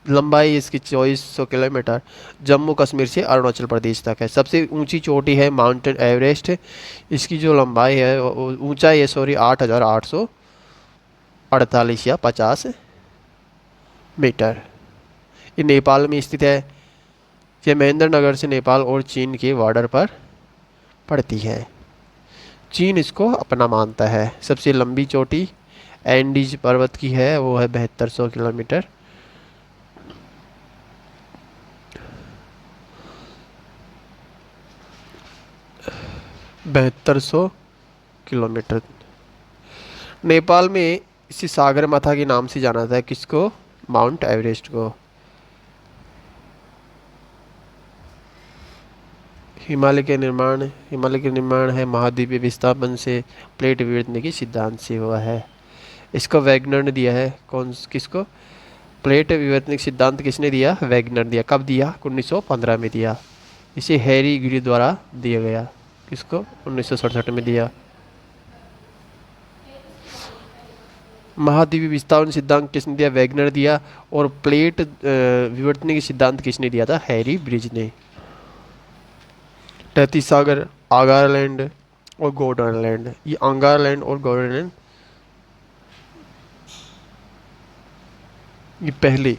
लंबाई इसकी 2400 किलोमीटर। जम्मू कश्मीर से अरुणाचल प्रदेश तक है। सबसे ऊंची चोटी है माउंटेन एवरेस्ट। इसकी जो लंबाई है ऊंचाई है 8848 या 50 मीटर। ये नेपाल में स्थित है। ये महेंद्रनगर से नेपाल और चीन के बॉर्डर पर पड़ती है। चीन इसको अपना मानता है। सबसे लंबी चोटी एंडीज पर्वत की है, वो है 7200 किलोमीटर। बहत्तर सौ किलोमीटर। नेपाल में इसी सागरमाथा के नाम से जाना जाता है। किसको? माउंट एवरेस्ट को। हिमालय के निर्माण है महाद्वीपीय विस्थापन से, प्लेट विवर्तन के सिद्धांत से हुआ है। इसको वैगनर ने दिया है। किसको? प्लेट विवर्तनिक सिद्धांत किसने दिया? वैगनर दिया। कब दिया? 1915 में दिया। इसे हैरी ग्री द्वारा दिया गया। किसको? 1967 में दिया। महाद्वीपीय विस्थापन सिद्धांत किसने दिया? वैगनर दिया। और प्लेट विवर्तनिक सिद्धांत किसने दिया था? हैरी ब्रिज ने। तैतीस सागर, आगारलैंड और गोडरलैंड। ये आगारलैंड और गोडरलैंड ये पहले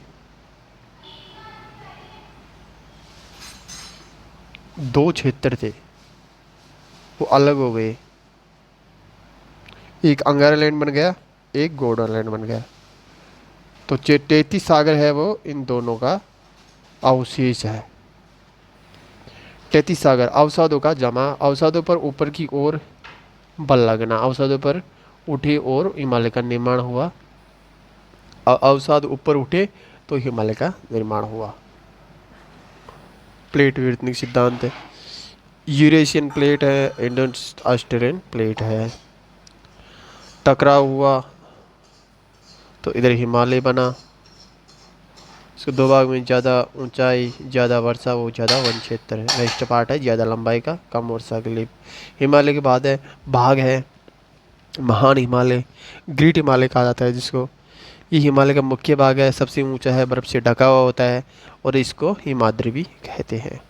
दो क्षेत्र थे, वो अलग हो गए। एक अंगारालैंड बन गया, एक गोडरलैंड बन गया। तो 33 सागर है वो इन दोनों का अवशेष है। 33 सागर अवसादों का जमा। अवसादों पर ऊपर की ओर बल लगना। अवसादों पर उठे और हिमालय का निर्माण हुआ। अवसाद ऊपर उठे तो हिमालय का निर्माण हुआ। प्लेट विवर्तनिक सिद्धांत है। यूरेशियन प्लेट है, इंडो ऑस्ट्रेलियन प्लेट है। टकराव हुआ तो इधर हिमालय बना। इसको दो भाग में, ज़्यादा ऊंचाई ज़्यादा वर्षा वो ज़्यादा वन क्षेत्र है। वेस्ट पार्ट है ज़्यादा लंबाई का, कम वर्षा के लिए। हिमालय के बाद है भाग है महान हिमालय, ग्रेट हिमालय कहा जाता है जिसको। ये हिमालय का मुख्य भाग है, सबसे ऊंचा है, बर्फ से ढका हुआ होता है और इसको हिमाद्री भी कहते हैं।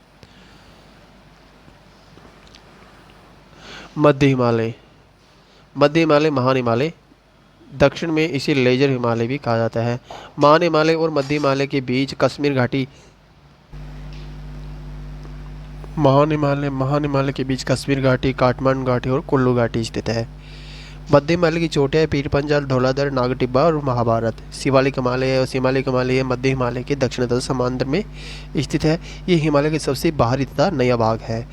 मध्य हिमालय, मध्य हिमालय महान हिमालय, दक्षिण में इसे लेजर हिमालय भी कहा जाता है। महान हिमालय और मध्य हिमालय के बीच कश्मीर घाटी, महान हिमालय के बीच कश्मीर घाटी, काठमांडू घाटी और कुल्लू घाटी स्थित है। मध्य हिमालय की चोटियाँ पीरपंजाल, धौलाधर, नागटिब्बा और महाभारत। शिवालिक हिमालय है और शिवालिक हिमालय मध्य हिमालय के दक्षिण तथा समांतर में स्थित है। ये हिमालय के सबसे बाहरी तथा नया भाग है।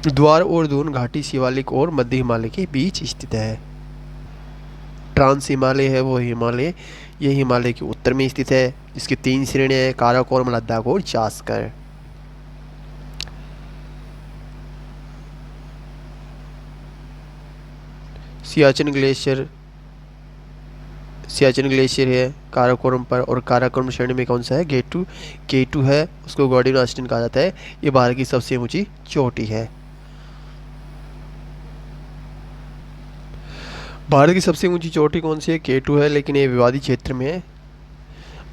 द्वार और दून घाटी शिवालिक और मध्य हिमालय के बीच स्थित है। ट्रांस हिमालय है वो हिमालय, ये हिमालय के उत्तर में स्थित है। इसकी 3 श्रेणियां हैं, काराकोरम, लद्दाख और जास्कर। सियाचिन ग्लेशियर है काराकोरम पर, और काराकोरम श्रेणी में कौन सा है? K2 है, उसको गॉर्डियन ऑस्टिन कहा जाता है। ये भारत की सबसे ऊंची चोटी है। भारत की सबसे ऊंची चोटी कौन सी है? K2 है, लेकिन ये विवादित क्षेत्र में है।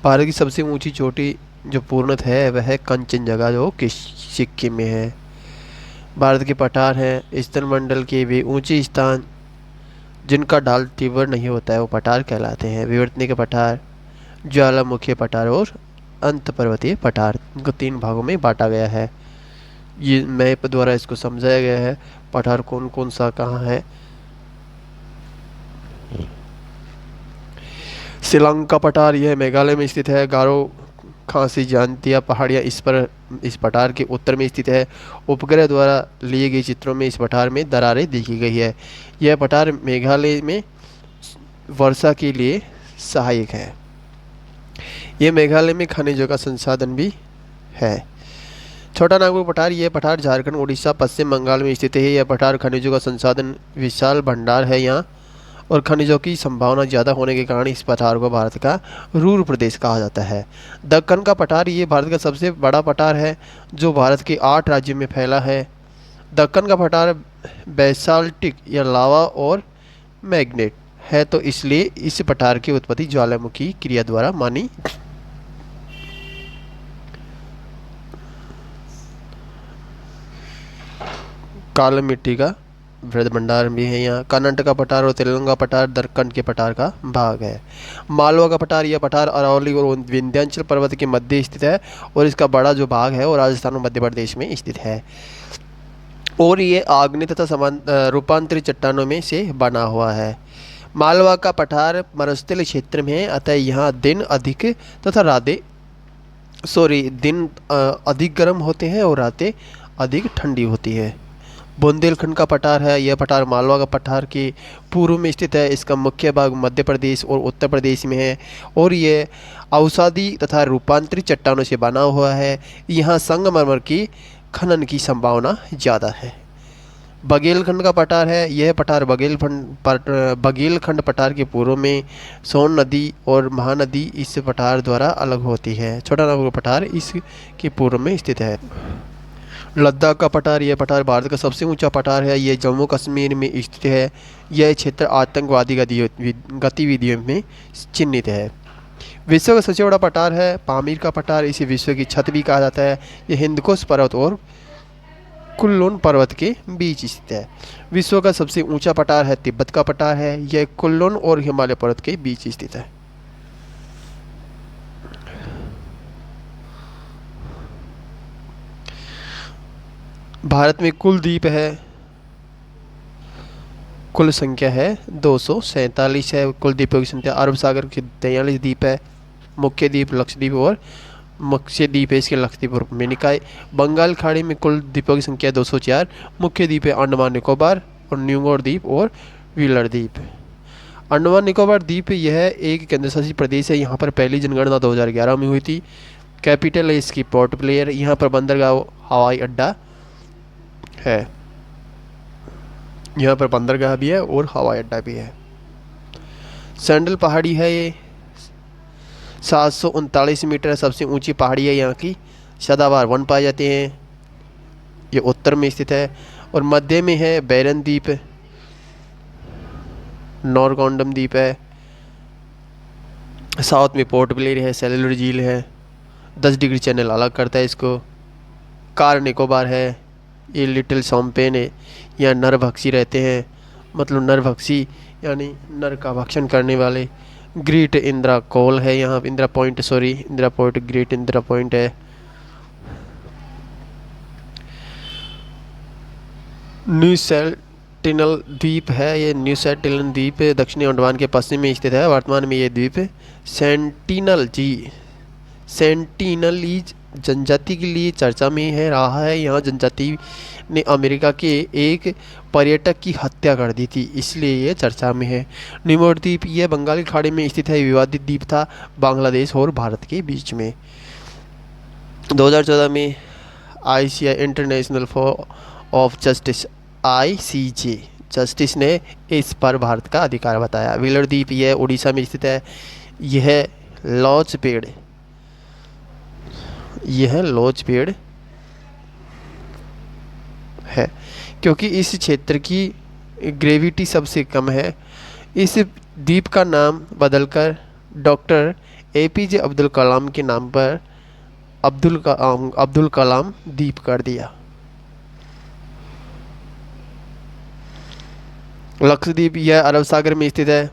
भारत की सबसे ऊंची चोटी जो पूर्णत है वह है कंचनजंगा, जो कि सिक्किम में है। भारत के पठार हैं स्थलमंडल के वे ऊंचे स्थान जिनका ढाल तीव्र नहीं होता है, वो पठार कहलाते हैं। विवर्तनिक पठार, ज्वालामुखी पठार और अंत पर्वतीय पठार, इनको 3 भागों में बांटा गया है। ये मैप द्वारा इसको समझाया गया है पठार कौन कौन सा कहाँ है। श्रीलंका पठार यह मेघालय में स्थित है। गारो खासी जयांतिया पहाड़ियाँ इस पठार के उत्तर में स्थित है। उपग्रह द्वारा लिए गए चित्रों में इस पठार में दरारें देखी गई है। यह पठार मेघालय में वर्षा के लिए सहायक है। यह मेघालय में खनिजों का संसाधन भी है। छोटा नागपुर पठार, यह पठार झारखंड, उड़ीसा, पश्चिम बंगाल में स्थित है। यह पठार खनिजों का संसाधन विशाल भंडार है यहाँ, और खनिजों की संभावना ज़्यादा होने के कारण इस पठार को भारत का रूर प्रदेश कहा जाता है। दक्कन का पठार, ये भारत का सबसे बड़ा पठार है जो भारत के 8 राज्यों में फैला है। दक्कन का पठार बेसाल्टिक या लावा और मैग्नेट है, तो इसलिए इस पठार की उत्पत्ति ज्वालामुखी क्रिया द्वारा मानी। काली मिट्टी का वृद्ध भंडार भी है यहाँ। कर्नाटक का पठार और तेलंगाना पठार दक्कन के पठार का भाग है। मालवा का पठार, यह पठार अरावली और विंध्याचल पर्वत के मध्य स्थित है और इसका बड़ा जो भाग है वो राजस्थान और मध्य प्रदेश में स्थित है और ये आग्नेय तथा समान रूपांतरित चट्टानों में से बना हुआ है। मालवा का पठार मरुस्थलीय क्षेत्र में है, अतः यहाँ दिन अधिक गर्म होते हैं और रातें अधिक ठंडी होती है। बुंदेलखंड का पठार है, यह पठार मालवा का पठार के पूर्व में स्थित है। इसका मुख्य भाग मध्य प्रदेश और उत्तर प्रदेश में है और यह औषधि तथा रूपांतरित चट्टानों से बना हुआ है। यहाँ संगमरमर की खनन की संभावना ज़्यादा है। बघेलखंड का पठार है, यह पठार बघेलखंड पठार के पूर्व में सोन नदी और महानदी इस पठार द्वारा अलग होती है। छोटा नागपुर पठार इसके पूर्व में स्थित है। लद्दाख का पठार, यह पठार भारत का सबसे ऊंचा पठार है। यह जम्मू कश्मीर में स्थित है। यह क्षेत्र आतंकवादी गतिविधियों में चिन्हित है। विश्व का सबसे बड़ा पठार है पामीर का पठार, इसे विश्व की छत भी कहा जाता है। यह हिंदकुश पर्वत और कुल्लून पर्वत के बीच स्थित है। विश्व का सबसे ऊंचा पठार है तिब्बत का पठार है, यह कुल्लून और हिमालय पर्वत के बीच स्थित है। भारत में कुल द्वीप है, कुल संख्या है 247 है। कुल द्वीपों की संख्या अरब सागर के 43 द्वीप है। मुख्य द्वीप लक्षद्वीप और मत्स्य द्वीप है इसके लक्षद्वीप और मिनिकॉय। बंगाल खाड़ी में कुल द्वीपों की संख्या 204। मुख्य द्वीप है अंडमान निकोबार और न्यूगोर द्वीप और व्हीलर द्वीप। अंडमान निकोबार द्वीप यह एक केंद्र शासित प्रदेश है। यहाँ पर पहली जनगणना 2011 में हुई थी। कैपिटल है इसकी पोर्ट ब्लेयर। यहाँ पर बंदरगाह हवाई अड्डा है। यहाँ पर बंदरगाह भी है और हवाई अड्डा भी है। सैंडल पहाड़ी है, ये 739 मीटर सबसे ऊंची पहाड़ी है। यहाँ की सदाबहार वन पाए जाते हैं। ये उत्तर में स्थित है और मध्य में है बैरन द्वीप, नॉरगोंडम द्वीप है। साउथ में पोर्ट ब्लेयर है, सेलुलर झील है। 10 डिग्री चैनल अलग करता है इसको। कार निकोबार है, ये लिटिल सॉम्पेन है। यहाँ नरभक्षी रहते हैं, मतलब नरभक्षी यानी नर का भक्षण करने वाले। ग्रेट इंदिरा कोल है यहाँ, Indira point great Indira point है। न्यू सेंटिनल द्वीप है, ये न्यू सेंटिनल द्वीप दक्षिणी अंडमान के पश्चिम में स्थित है। वर्तमान में ये द्वीप सेंटिनलीज जनजाति के लिए चर्चा में रहा है। यहाँ जनजाति ने अमेरिका के एक पर्यटक की हत्या कर दी थी, इसलिए ये चर्चा में है। निमोर द्वीप यह बंगाल की खाड़ी में स्थित है। विवादित द्वीप था बांग्लादेश और भारत के बीच में। 2014 में ICJ international of justice ICJ justice ने इस पर भारत का अधिकार बताया। व्हीलर द्वीप यह उड़ीसा में स्थित है। यह लॉज पेड़ है क्योंकि इस क्षेत्र की ग्रेविटी सबसे कम है। इस द्वीप का नाम बदलकर डॉक्टर APJ अब्दुल कलाम के नाम पर अब्दुल कलाम द्वीप कर दिया। लक्षद्वीप यह अरब सागर में स्थित है।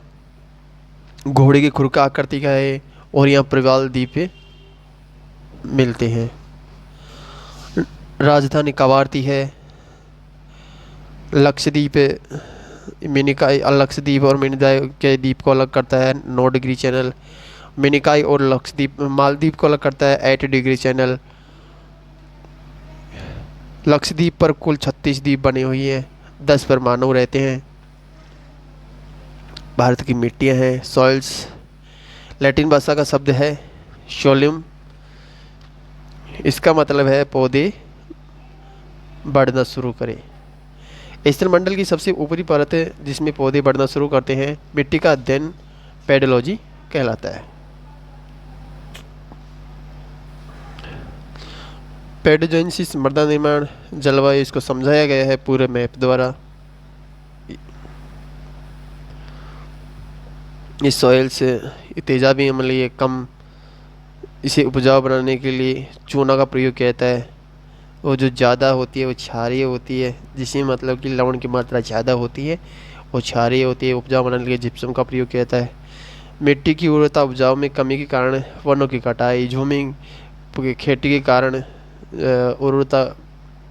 घोड़े के खुर का आकृति का है और यहाँ प्रवाल द्वीप मिलते हैं। राजधानी कवारती है। लक्षद्वीप मिनिकॉय लक्षद्वीप और मिनिकॉय के द्वीप को अलग करता है 9 डिग्री चैनल। मिनिकॉय और लक्षद्वीप मालदीव को अलग करता है 8 डिग्री चैनल। लक्षद्वीप पर कुल 36 द्वीप बने हुए हैं, 10 पर मानव रहते हैं। भारत की मिट्टियाँ हैं सॉइल्स। लैटिन भाषा का शब्द है शोलियम, इसका मतलब है पौधे बढ़ना शुरू करें। स्तनमंडल की सबसे ऊपरी परत जिसमें पौधे बढ़ना शुरू करते हैं मिट्टी का अध्ययन पेडोलॉजी कहलाता है। पेडोजेनेसिस मृदा निर्माण जलवायु, इसको समझाया गया है पूरे मैप द्वारा। इस सॉइल से तेजाबी अम्लीय कम, इसे उपजाऊ बनाने के लिए चूना का प्रयोग किया जाता है। वो जो ज़्यादा होती है वो क्षारीय होती है, जिसमें मतलब कि लवण की मात्रा ज़्यादा होती है, वो क्षारीय होती है। उपजाऊ बनाने के लिए जिप्सम का प्रयोग किया जाता है। मिट्टी की उर्वरता उपजाऊ में कमी के कारण वनों की कटाई, झूमिंग खेती के कारण उर्वरता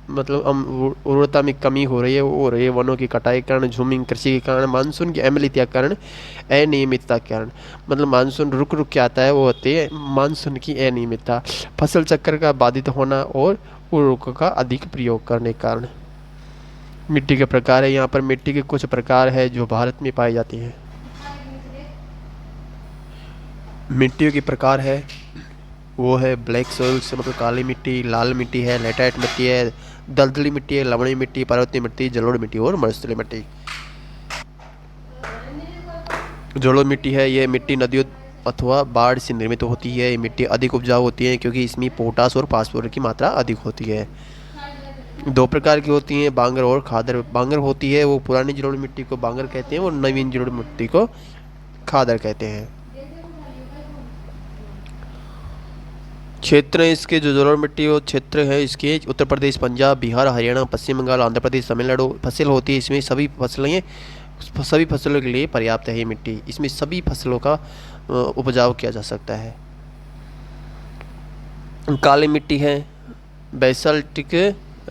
मतलब उर्वरता में कमी हो रही है, वो हो रही है वनों की कटाई के कारण, झूमिंग कृषि के कारण, मानसून की अम्लता के कारण, अनियमितता के कारण। मतलब मानसून रुक रुक के आता है, वो होती है मानसून की अनियमितता, फसल चक्र का बाधित होना और उर्वरकों का अधिक प्रयोग करने के कारण। मिट्टी के प्रकार है, यहाँ पर मिट्टी के कुछ प्रकार है जो भारत में पाई जाती हैं। मिट्टियों के प्रकार है वो है ब्लैक सोइल से मतलब काली मिट्टी, लाल मिट्टी है, लेटराइट मिट्टी है, दलदली मिट्टी है, लवणीय मिट्टी, पर्वतीय मिट्टी, जलोढ़ मिट्टी और मरुस्थलीय मिट्टी। जलोढ़ मिट्टी है, यह मिट्टी नदियों अथवा बाढ़ से निर्मित होती है। ये मिट्टी अधिक उपजाऊ होती है क्योंकि इसमें पोटास और फास्फोरस की मात्रा अधिक होती है। दो प्रकार की होती हैं, बांगर और खादर। बांगर होती है वो पुरानी जलोढ़ मिट्टी को बांगर कहते हैं और नवीन जलोढ़ मिट्टी को खादर कहते हैं। क्षेत्र है इसके, जो जलोढ़ मिट्टी और क्षेत्र है इसके उत्तर प्रदेश, पंजाब, बिहार, हरियाणा, पश्चिम बंगाल, आंध्र प्रदेश, तमिलनाडु फसल होती है। इसमें सभी फसलों के लिए पर्याप्त है ये मिट्टी। इसमें सभी फसलों का उपजाऊ किया जा सकता है। काली मिट्टी है, बेसाल्टिक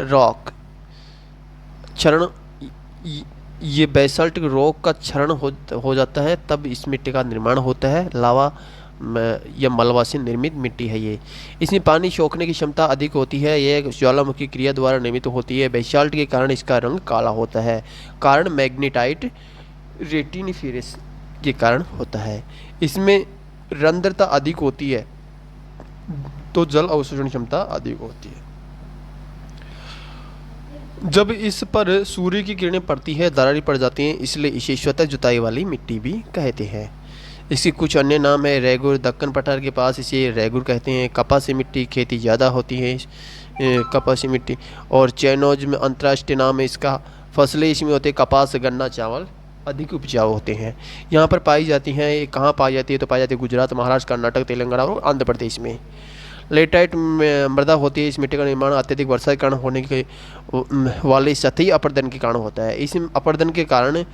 रॉक क्षरण, ये बेसाल्टिक रॉक का क्षरण हो जाता है तब इस मिट्टी का निर्माण होता है। लावा या मलबा से निर्मित मिट्टी है ये। इसमें पानी सोखने की क्षमता अधिक होती है। यह ज्वालामुखी क्रिया द्वारा निर्मित होती है। बेसाल्ट के कारण इसका रंग काला होता है। कारण मैग्नेटाइट रेटिनिफेरस के कारण होता है। इसमें रंध्रता अधिक होती है तो जल अवशोषण क्षमता अधिक होती है। जब इस पर सूर्य की किरणें पड़ती है दरारें पड़ जाती हैं, इसलिए इसे स्वतः जुताई वाली मिट्टी भी कहते हैं। इसके कुछ अन्य नाम है रेगुर, दक्कन पठार के पास इसे रेगुर कहते हैं। कपासी मिट्टी खेती ज़्यादा होती है, कपासी मिट्टी। और चैनोज में अंतर्राष्ट्रीय नाम है इसका। फसलें इसमें होते हैं कपास, गन्ना, चावल अधिक उपजाऊ होते हैं। यहाँ पर पाई जाती हैं, ये कहाँ पाई जाती है तो पाई जाती है गुजरात, महाराष्ट्र, कर्नाटक, तेलंगाना और आंध्र प्रदेश में। लेटाइट मृदा होती है। इस मिट्टी का निर्माण अत्यधिक वर्षा के कारण होने के वाले सतही अपरदन के कारण होता है। इस अपरदन के कारण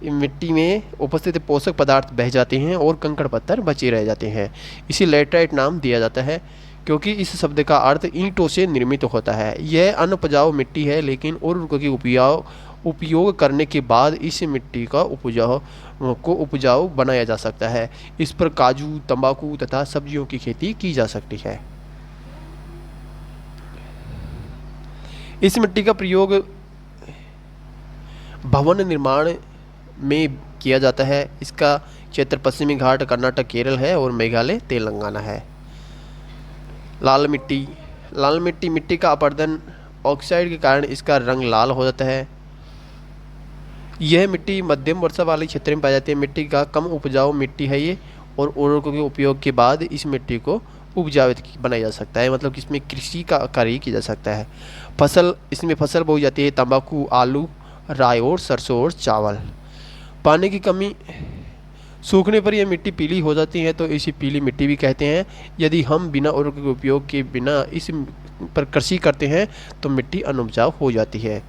मिट्टी में उपस्थित पोषक पदार्थ बह जाते हैं और कंकड़ पत्थर बचे रह जाते हैं। इसे लेटराइट नाम दिया जाता है क्योंकि इस शब्द का अर्थ ईंटों से निर्मित होता है। यह अनउपजाऊ मिट्टी है लेकिन उर्वरकों की उपयोग करने के बाद इस मिट्टी का उपजाऊ बनाया जा सकता है। इस पर काजू, तंबाकू तथा सब्जियों की खेती की जा सकती है। इस मिट्टी का प्रयोग भवन निर्माण में किया जाता है। इसका क्षेत्र पश्चिमी घाट, कर्नाटक, केरल है और मेघालय, तेलंगाना है। लाल मिट्टी मिट्टी का अपरदन ऑक्साइड के कारण इसका रंग लाल हो जाता है। यह मिट्टी मध्यम वर्षा वाले क्षेत्र में पाई जाती है। मिट्टी का कम उपजाऊ मिट्टी है ये और उर्वरकों के उपयोग के बाद इस मिट्टी को उपजाऊ बनाया जा सकता है, मतलब कि इसमें कृषि का कार्य किया जा सकता है। इसमें फसल बोई जाती है तंबाकू, आलू, राई और सरसों और चावल। पानी की कमी, सूखने पर यह मिट्टी पीली हो जाती है तो इसे पीली मिट्टी भी कहते हैं। यदि हम बिना उर्वरक के उपयोग के बिना इस पर कृषि करते हैं तो मिट्टी अनुपजाऊ हो जाती है।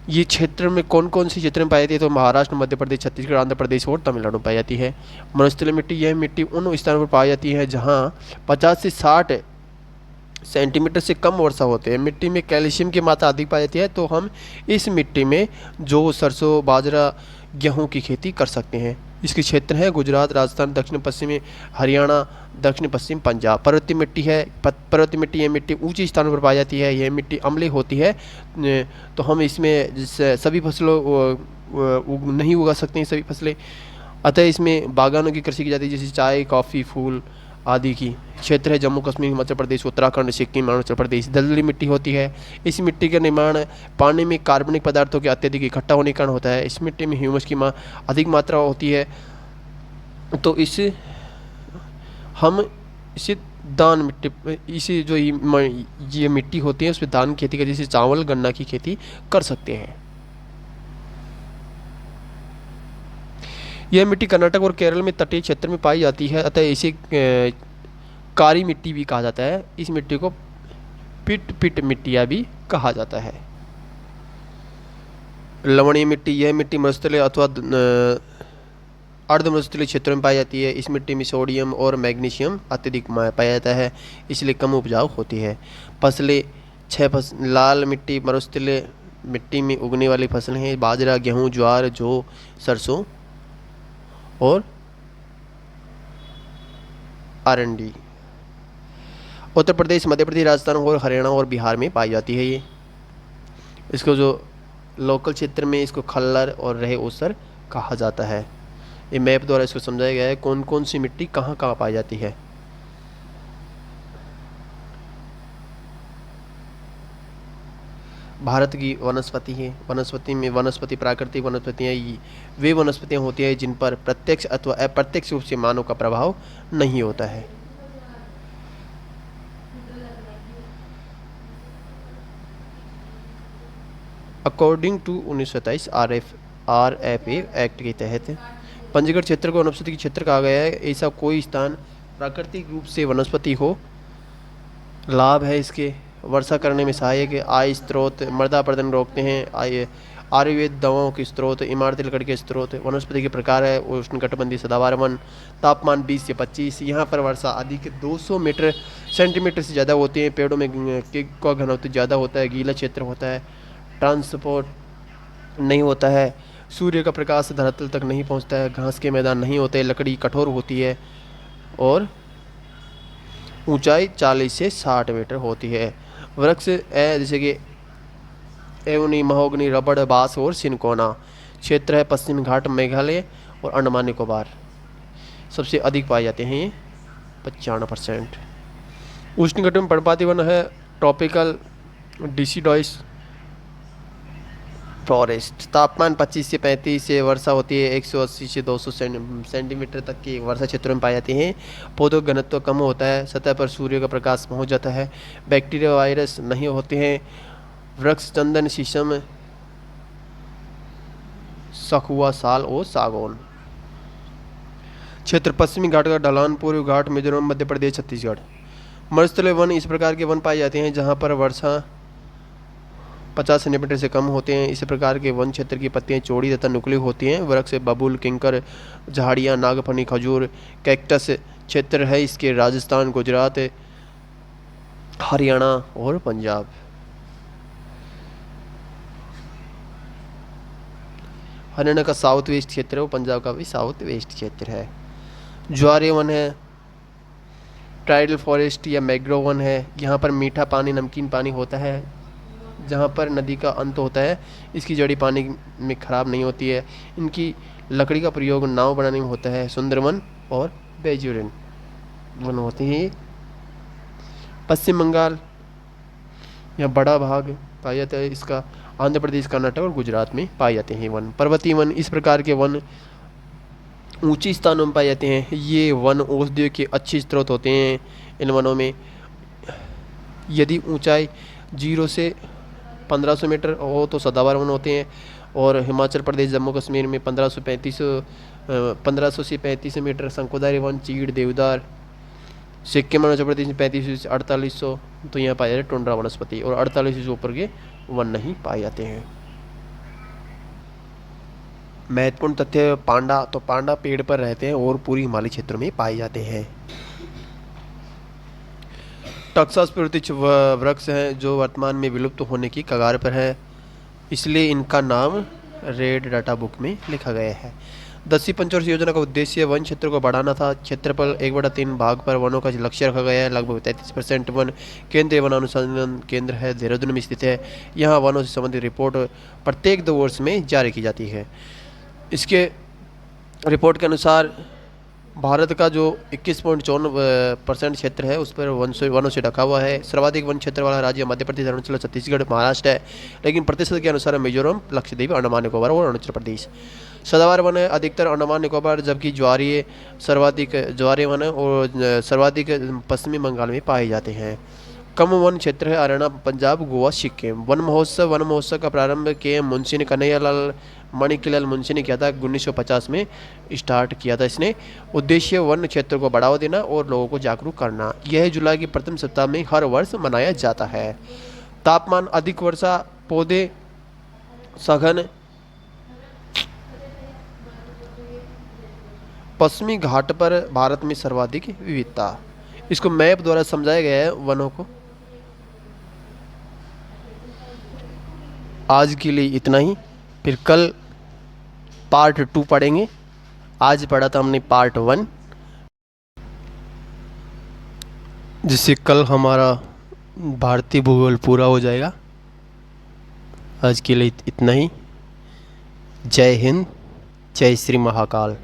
ये क्षेत्र में कौन कौन सी क्षेत्र में पाई जाती है तो महाराष्ट्र, मध्य प्रदेश, छत्तीसगढ़, आंध्र प्रदेश और तमिलनाडु पाई जाती है। मरुस्थलीय मिट्टी, यह मिट्टी उन स्थानों पर पाई जाती है जहाँ 50 से 60 सेंटीमीटर से कम वर्षा होते हैं। मिट्टी में कैल्शियम की मात्रा अधिक पाई जाती है तो हम इस मिट्टी में जौ, सरसों, बाजरा, गेहूं की खेती कर सकते हैं। इसके क्षेत्र है गुजरात, राजस्थान, दक्षिण पश्चिमी हरियाणा, दक्षिण पश्चिम पंजाब। पर्वतीय मिट्टी है, पर्वतीय मिट्टी, यह मिट्टी ऊंची स्थानों पर पाई जाती है। यह मिट्टी अम्लीय होती है तो हम इसमें सभी फसलों नहीं उगा सकते हैं सभी फसलें, अतः इसमें बागानों की कृषि की जाती है जैसे चाय, कॉफ़ी, फूल आदि की। क्षेत्र है जम्मू कश्मीर, हिमाचल प्रदेश, उत्तराखंड, सिक्किम, अरुणाचल प्रदेश। दलदली मिट्टी होती है। इस मिट्टी का निर्माण पानी में कार्बनिक पदार्थों के अत्यधिक इकट्ठा होने के कारण होता है। इस मिट्टी में ह्यूमस की अधिक मात्रा होती है तो हम इसे दान मिट्टी, इसे जो ये मिट्टी होती है उसमें धान खेती कर, जैसे चावल, गन्ना की खेती कर सकते हैं। यह मिट्टी कर्नाटक और केरल में तटीय क्षेत्र में पाई जाती है अतः इसे कारी मिट्टी भी कहा जाता है। इस मिट्टी को पिट मिट्टिया भी कहा जाता है। लवणीय मिट्टी, यह मिट्टी मरुस्थलीय अथवा अर्ध मरुस्थलीय क्षेत्रों में पाई जाती है। इस मिट्टी में सोडियम और मैग्नीशियम अत्यधिक पाया जाता है, इसलिए कम उपजाऊ होती है। फसलें, लाल मिट्टी मरुस्थलीय मिट्टी में उगने वाली फसलें हैं बाजरा, गेहूँ, ज्वार, जौ, सरसों और अरंडी। उत्तर प्रदेश, मध्य प्रदेश, राजस्थान और हरियाणा और बिहार में पाई जाती है ये। इसको जो लोकल क्षेत्र में इसको खल्लर और रहे ओसर कहा जाता है। ये मैप द्वारा इसको समझाया गया है कौन कौन सी मिट्टी कहाँ कहाँ पाई जाती है। भारत की वनस्पति है। वनस्पति में वनस्पति प्राकृतिक वनस्पतियाँ वे वनस्पतियाँ होती हैं जिन पर प्रत्यक्ष अथवा अप्रत्यक्ष रूप से मानव का प्रभाव नहीं होता है। अकॉर्डिंग टू 1927 RFA एक्ट के तहत पंजीकृत क्षेत्र को वनस्पति क्षेत्र कहा गया है। ऐसा कोई स्थान प्राकृतिक रूप से वनस्पति हो। लाभ है इसके, वर्षा करने में सहायक है, आय स्रोत, मृदा अपरदन रोकते हैं, आयुर्वेद दवाओं के स्रोत, इमारती लकड़ी के स्रोत। वनस्पति के प्रकार है उष्णकटिबंधीय सदाबहार वन। तापमान 20 से 25। यहाँ पर वर्षा अधिक 200 सेंटीमीटर से ज़्यादा होती है। पेड़ों में का घनत्व ज़्यादा होता है। गीला क्षेत्र होता है। ट्रांसपोर्ट नहीं होता है। सूर्य का प्रकाश धरातल तक नहीं पहुँचता है। घास के मैदान नहीं होते। लकड़ी कठोर होती है और ऊंचाई 40 से 60 मीटर होती है। वृक्ष जैसे कि एवनी, महोगनी, रबड़, बांस और सिनकोना। क्षेत्र है पश्चिमी घाट, मेघालय और अंडमान निकोबार। सबसे अधिक पाए जाते हैं ये 95%। उष्णकटिबंधीय पर्णपाती वन है ट्रॉपिकल डिसिडुआस फॉरेस्ट। तापमान 25 से 35 से वर्षा होती है। 180 से 200 सेंटीमीटर तक की वर्षा क्षेत्रों में पाई जाती हैं। पौधों का घनत्व कम होता है। सतह पर सूर्य का प्रकाश पहुंच जाता है। बैक्टीरिया, वायरस नहीं होते हैं। वृक्ष चंदन, शीशम, सखुआ, साल और सागौन। क्षेत्र पश्चिमी घाट का ढलान, पूर्वी घाट, मिजोरम, मध्य प्रदेश, छत्तीसगढ़। मरुस्थलीय वन इस प्रकार के वन पाए जाते हैं जहाँ पर वर्षा 50 सेंटीमीटर से कम होते हैं। इस प्रकार के वन क्षेत्र की पत्तियां चौड़ी तथा नुकीली होती हैं। वृक्ष बबूल, किंकर, झाड़ियाँ, नागफनी, खजूर, कैक्टस क्षेत्र है इसके राजस्थान, गुजरात, हरियाणा और पंजाब। हरियाणा का साउथ वेस्ट क्षेत्र है और पंजाब का भी साउथ वेस्ट क्षेत्र है। ज्वारीय वन है। ट्राइडल फॉरेस्ट या मैग्रोव वन है। यहाँ पर मीठा पानी, नमकीन पानी होता है। जहाँ पर नदी का अंत होता है इसकी जड़ी पानी में खराब नहीं होती है। इनकी लकड़ी का प्रयोग नाव बनाने में होता है। सुंदरवन और बेजुरिन वन होते हैं। पश्चिम बंगाल या बड़ा भाग पाया जाता है इसका। आंध्र प्रदेश, कर्नाटक और गुजरात में पाए जाते हैं वन। पर्वतीय वन इस प्रकार के वन ऊंची स्थानों में पाए जाते हैं। ये वन औषधियों के अच्छे स्रोत होते हैं। इन वनों में यदि ऊंचाई 0 से 1500 मीटर हो तो सदाबहार वन होते हैं। और हिमाचल प्रदेश, जम्मू कश्मीर में 1500 से 35 मीटर शंकुधारी वन, चीड़, देवदार। सिक्किम, अरुणाचल प्रदेश में 3500 से 4800 तो यहाँ पाए जाते हैं टुंड्रा वनस्पति। और 48 से ऊपर के वन नहीं पाए जाते हैं। महत्वपूर्ण तथ्य पांडा, तो पांडा पेड़ पर रहते हैं और पूरी हिमालय क्षेत्रों में पाए जाते हैं। टक्सास प्रवृत्ति वृक्ष हैं जो वर्तमान में विलुप्त होने की कगार पर है, इसलिए इनका नाम रेड डाटा बुक में लिखा गया है। 10वीं पंचवर्षीय योजना का उद्देश्य वन क्षेत्र को बढ़ाना था। क्षेत्रफल 1/3 भाग पर वनों का लक्ष्य रखा गया है। लगभग 33% वन केंद्रीय वन अनुसंधान केंद्र है, देहरादून में स्थित है। यहाँ वनों से संबंधित रिपोर्ट प्रत्येक 2 वर्ष में जारी की जाती है। इसके रिपोर्ट के अनुसार भारत का जो 21.54% क्षेत्र है उस पर वनों से ढका हुआ है। सर्वाधिक वन क्षेत्र वाला राज्य मध्य प्रदेश, अरुणाचल, छत्तीसगढ़, महाराष्ट्र है, लेकिन प्रतिशत के अनुसार मिजोरम, लक्षद्वीप, अंडमान निकोबार और अरुणाचल प्रदेश। सदाबहार वन है अधिकतर अंडमान निकोबार, जबकि ज्वारीय वन है और सर्वाधिक पश्चिमी बंगाल में पाए जाते हैं। कम वन क्षेत्र है हरियाणा, पंजाब, गोवा, सिक्किम। वन महोत्सव का प्रारंभ के मुंशी ने कन्हैयालाल मणिकलाल मुंशी ने किया था। 1950 में स्टार्ट किया था इसने। उद्देश्य वन क्षेत्र को बढ़ावा देना और लोगों को जागरूक करना। यह जुलाई के प्रथम सप्ताह में हर वर्ष मनाया जाता है। तापमान अधिक, वर्षा, पौधे सघन। पश्चिमी घाट पर भारत में सर्वाधिक विविधता। इसको मैप द्वारा समझाया गया है वनों को। आज के लिए इतना ही, फिर कल पार्ट 2 पढ़ेंगे। आज पढ़ा था हमने पार्ट 1, जिससे कल हमारा भारतीय भूगोल पूरा हो जाएगा। आज के लिए इतना ही। जय हिंद, जय श्री महाकाल।